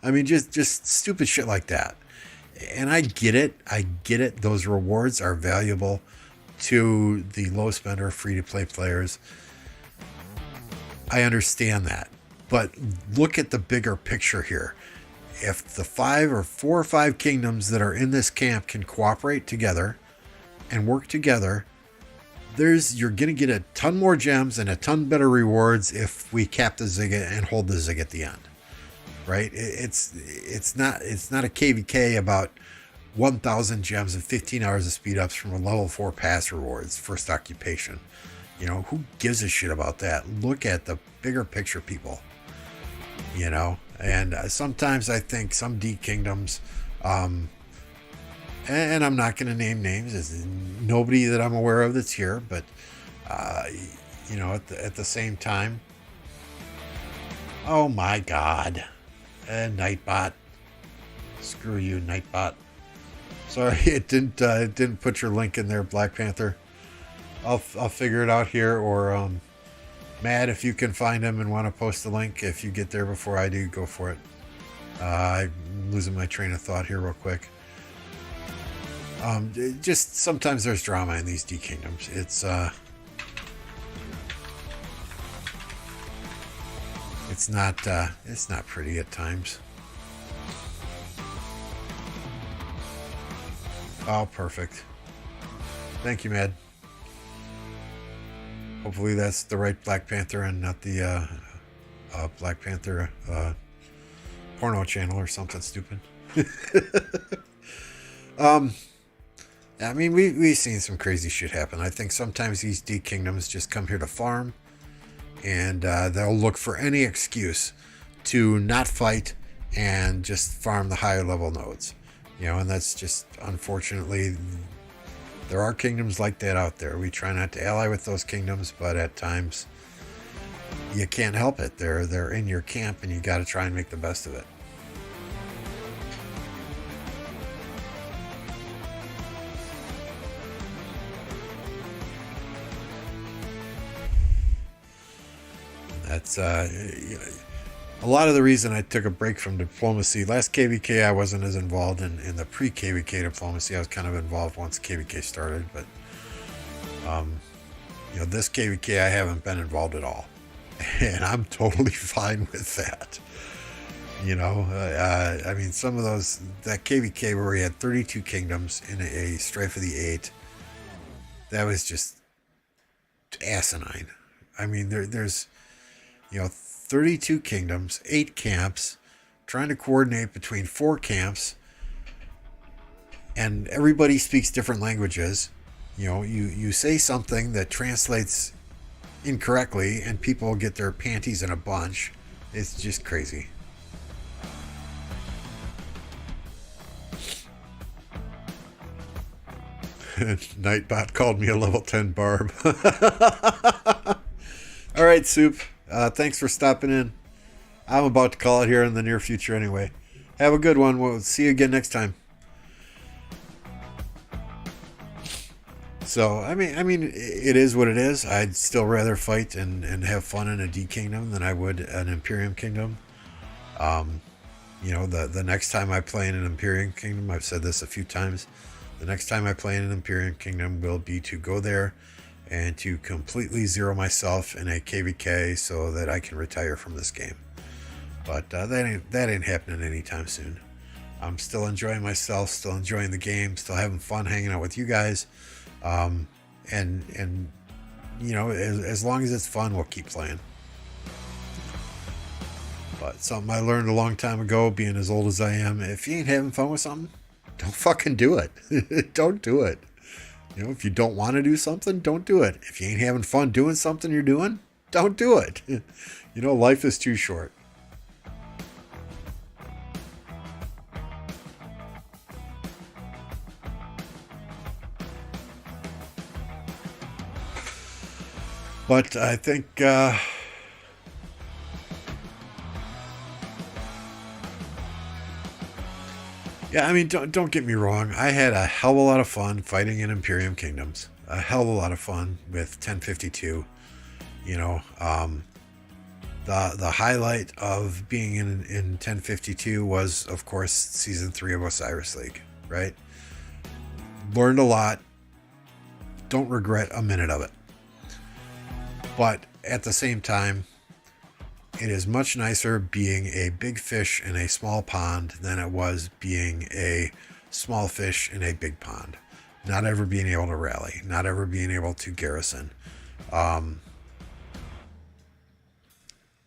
I mean, just stupid shit like that. And I get it. Those rewards are valuable to the low spender, free to play players. I understand that. But look at the bigger picture here. If the 4 or 5 kingdoms that are in this camp can cooperate together and work together, you're going to get a ton more gems and a ton better rewards if we cap the Zig and hold the Zig at the end. Right? It's not a KvK about 1,000 gems and 15 hours of speed ups from a level 4 pass rewards, first occupation. Who gives a shit about that? Look at the bigger picture, people. And sometimes I think some D kingdoms, and I'm not going to name names, there's nobody that I'm aware of that's here, but, at the same time, oh my God, Nightbot, screw you, Nightbot. Sorry, it didn't put your link in there, Black Panther. I'll figure it out here, or Matt, if you can find him and want to post the link, if you get there before I do, go for it. I'm losing my train of thought here real quick. Just sometimes there's drama in these D kingdoms. It's not pretty at times. Oh, perfect. Thank you, Mad. Hopefully that's the right Black Panther and not the Black Panther porno channel or something stupid. I mean, we've seen some crazy shit happen. I think sometimes these D kingdoms just come here to farm, and they'll look for any excuse to not fight and just farm the higher level nodes. And that's just, unfortunately, there are kingdoms like that out there. We try not to ally with those kingdoms, but at times you can't help it. They're in your camp, and you got to try and make the best of it. That's a lot of the reason I took a break from diplomacy. Last KvK I wasn't as involved in the pre-KvK diplomacy. I was kind of involved once KvK started, but this KvK I haven't been involved at all, and I'm totally fine with that. I mean, some of that KvK where we had 32 kingdoms in a Strife of the Eight, that was just asinine. I mean, there's 32 kingdoms, 8 camps, trying to coordinate between 4 camps, and everybody speaks different languages. You say something that translates incorrectly and people get their panties in a bunch. It's just crazy. Nightbot called me a level 10 barb. All right, Soup. Thanks for stopping in. I'm about to call it here in the near future anyway. Have a good one. We'll see you again next time. So, I mean, it is what it is. I'd still rather fight and have fun in a D Kingdom than I would an Imperium Kingdom. The next time I play in an Imperium Kingdom, I've said this a few times, the next time I play in an Imperium Kingdom will be to go there and to completely zero myself in a KvK so that I can retire from this game. But that ain't happening anytime soon. I'm still enjoying myself, still enjoying the game, still having fun hanging out with you guys. And as long as it's fun, we'll keep playing. But something I learned a long time ago, being as old as I am, if you ain't having fun with something, don't fucking do it. Don't do it. If you don't want to do something, don't do it. If you ain't having fun doing something you're doing, don't do it. Life is too short. But I think don't get me wrong. I had a hell of a lot of fun fighting in Imperium Kingdoms. A hell of a lot of fun with 1052. The highlight of being in 1052 was, of course, Season 3 of Osiris League, right? Learned a lot. Don't regret a minute of it. But at the same time, it is much nicer being a big fish in a small pond than it was being a small fish in a big pond. Not ever being able to rally, not ever being able to garrison.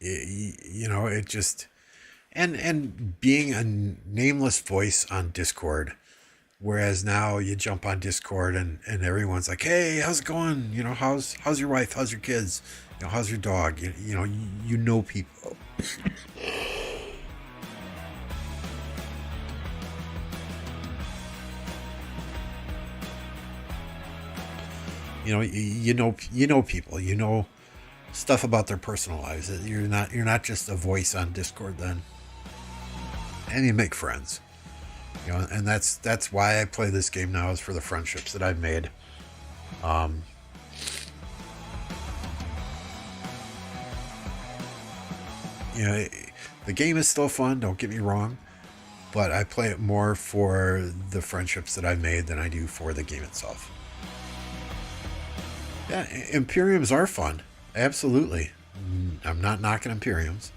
It just, and being a nameless voice on Discord. Whereas now you jump on Discord and everyone's like, hey, how's it going? How's your wife? How's your kids? How's your dog? You know people. you know people. You know stuff about their personal lives. You're not just a voice on Discord then. And you make friends. And that's why I play this game now, is for the friendships that I've made. The game is still fun, don't get me wrong, but I play it more for the friendships that I made than I do for the game itself. Yeah, Imperiums are fun. Absolutely. I'm not knocking Imperiums.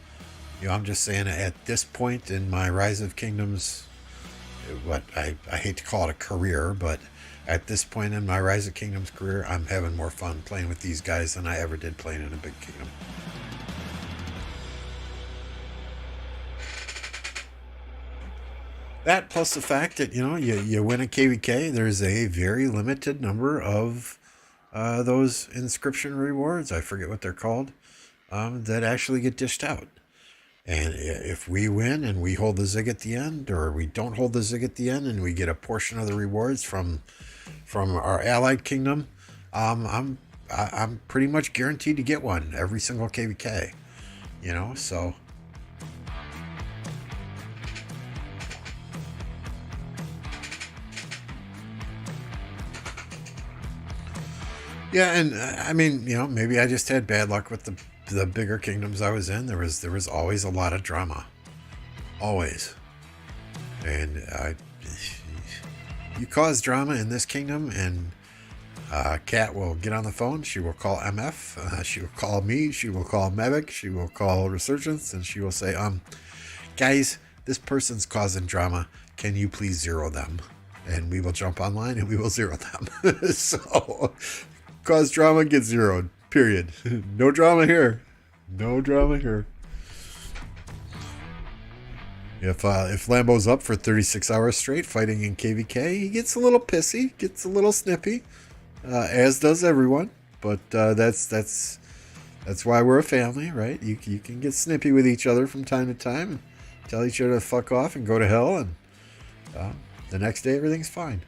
I'm just saying, at this point in my Rise of Kingdoms, what I hate to call it a career, but at this point in my Rise of Kingdoms career, I'm having more fun playing with these guys than I ever did playing in a big kingdom. That plus the fact that, you win a KvK, there's a very limited number of those inscription rewards, I forget what they're called, that actually get dished out. And if we win and we hold the zig at the end, or we don't hold the zig at the end and we get a portion of the rewards from our allied kingdom, I'm pretty much guaranteed to get one every single KvK. So yeah, and maybe I just had bad luck with the bigger kingdoms I was in. There was always a lot of drama, always, and you cause drama in this kingdom, and Kat will get on the phone. She will call MF. She will call me. She will call Mavic. She will call Resurgence, and she will say, guys, this person's causing drama. Can you please zero them? And we will jump online and we will zero them. So, cause drama, get zeroed. Period. No drama here. No drama here. If Lambo's up for 36 hours straight fighting in KvK, he gets a little pissy, gets a little snippy, as does everyone. But that's why we're a family, right? You can get snippy with each other from time to time, and tell each other to fuck off and go to hell, and the next day everything's fine.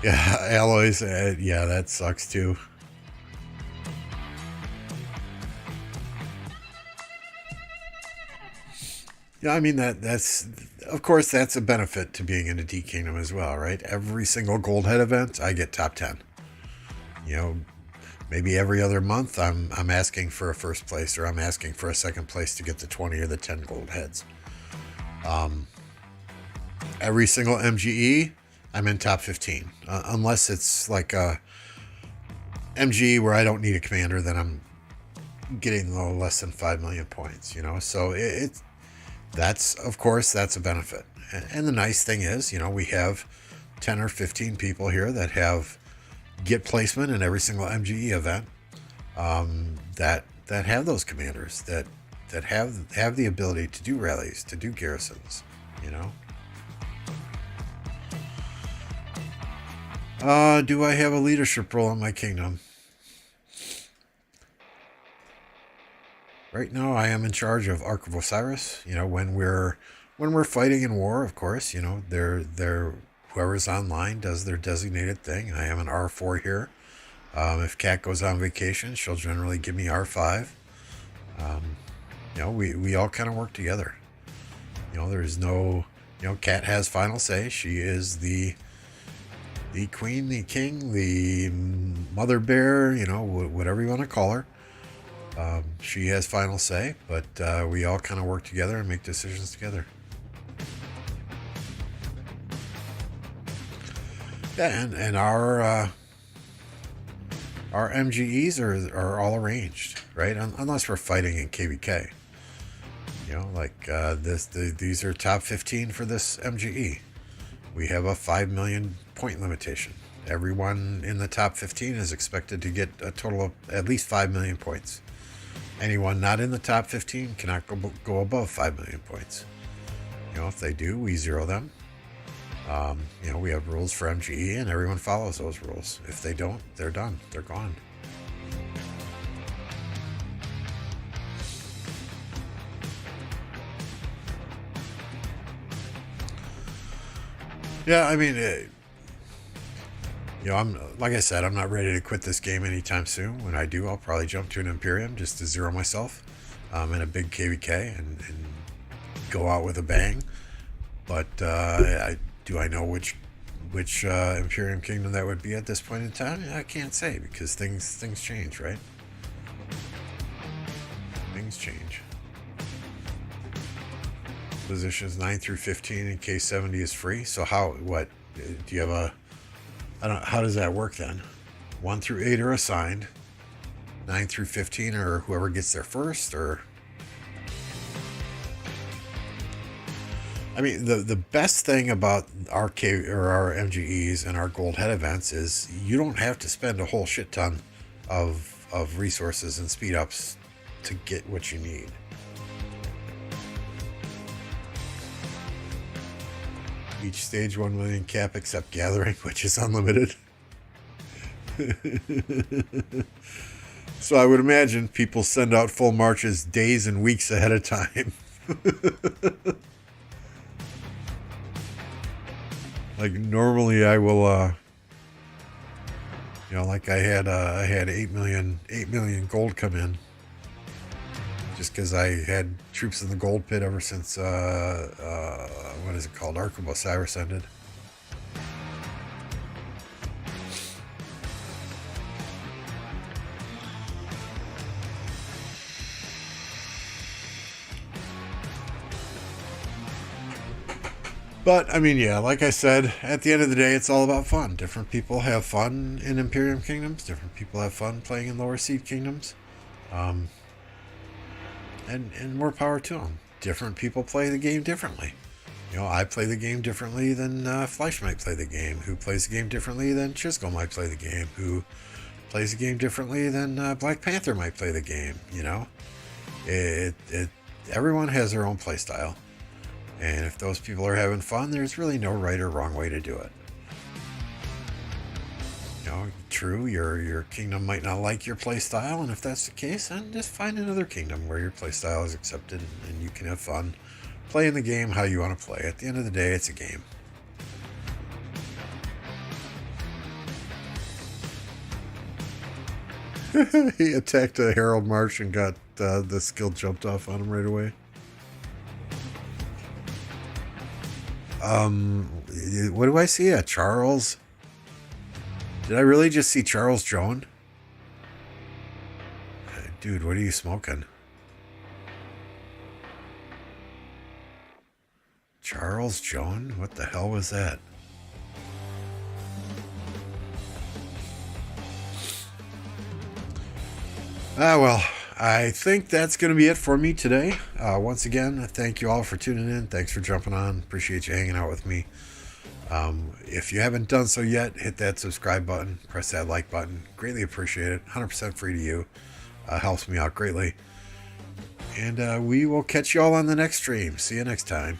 Yeah, alloys. Yeah, that sucks too. Yeah, I mean that's of course that's a benefit to being in a D Kingdom as well, right? Every single gold head event, I get top 10. You know, maybe every other month I'm asking for a first place, or I'm asking for a second place to get the 20 or the 10 gold heads. Every single MGE, I'm in top 15, unless it's like a MGE where I don't need a commander, then I'm getting less than 5 million points. So that's, of course, that's a benefit. And the nice thing is, we have 10 or 15 people here that get placement in every single MGE event, that have those commanders, that have the ability to do rallies, to do garrisons. Do I have a leadership role in my kingdom? Right now, I am in charge of Ark of Osiris. When we're fighting in war, of course, they're whoever's online does their designated thing. I am an R4 here. If Kat goes on vacation, she'll generally give me R5. We all kind of work together. There's no, Kat has final say. She is the queen, the king, the mother bear, whatever you want to call her. She has final say, but we all kind of work together and make decisions together. Yeah, and our MGEs are all arranged, right? Unless we're fighting in KvK. These are top 15 for this MGE. We have a 5 million point limitation. Everyone in the top 15 is expected to get a total of at least 5 million points. Anyone not in the top 15 cannot go above 5 million points. If they do, we zero them. We have rules for MGE, and everyone follows those rules. If they don't, they're done. They're gone. Yeah, I mean, I'm like I said, I'm not ready to quit this game anytime soon. When I do, I'll probably jump to an Imperium just to zero myself in a big KvK and go out with a bang. But do I know which Imperium Kingdom that would be at this point in time? I can't say, because things change, right? Things change. Positions 9 through 15 in K70 is free. So what do you have how does that work then? 1 through 8 are assigned. 9 through 15 are whoever gets there first, or... I mean, the best thing about our MGEs and our gold head events is you don't have to spend a whole shit ton of resources and speed ups to get what you need. Each stage 1 million cap except gathering, which is unlimited. So I would imagine people send out full marches days and weeks ahead of time. Like normally I will, like I had 8 million gold come in. Just because I had troops in the gold pit ever since, what is it called? Ark of Osiris ended. But, I mean, yeah, like I said, at the end of the day, it's all about fun. Different people have fun in Imperium Kingdoms. Different people have fun playing in lower seed kingdoms. And more power to them. Different people play the game differently. I play the game differently than Fleisch might play the game. Who plays the game differently than Chisco might play the game. Who plays the game differently than Black Panther might play the game, Everyone has their own play style. And if those people are having fun, there's really no right or wrong way to do it. True, your kingdom might not like your play style, and if that's the case, then just find another kingdom where your play style is accepted and you can have fun playing the game how you want to play. At the end of the day, it's a game. He attacked a Herald March and got the skill jumped off on him right away. What do I see? A Charles? Did I really just see Charles Joan? Dude, what are you smoking? Charles Joan? What the hell was that? Well, I think that's going to be it for me today. Once again, thank you all for tuning in. Thanks for jumping on. Appreciate you hanging out with me. If you haven't done so yet, hit that subscribe button. Press that like button. Greatly appreciate it. 100% free to you. Helps me out greatly. And we will catch you all on the next stream. See you next time.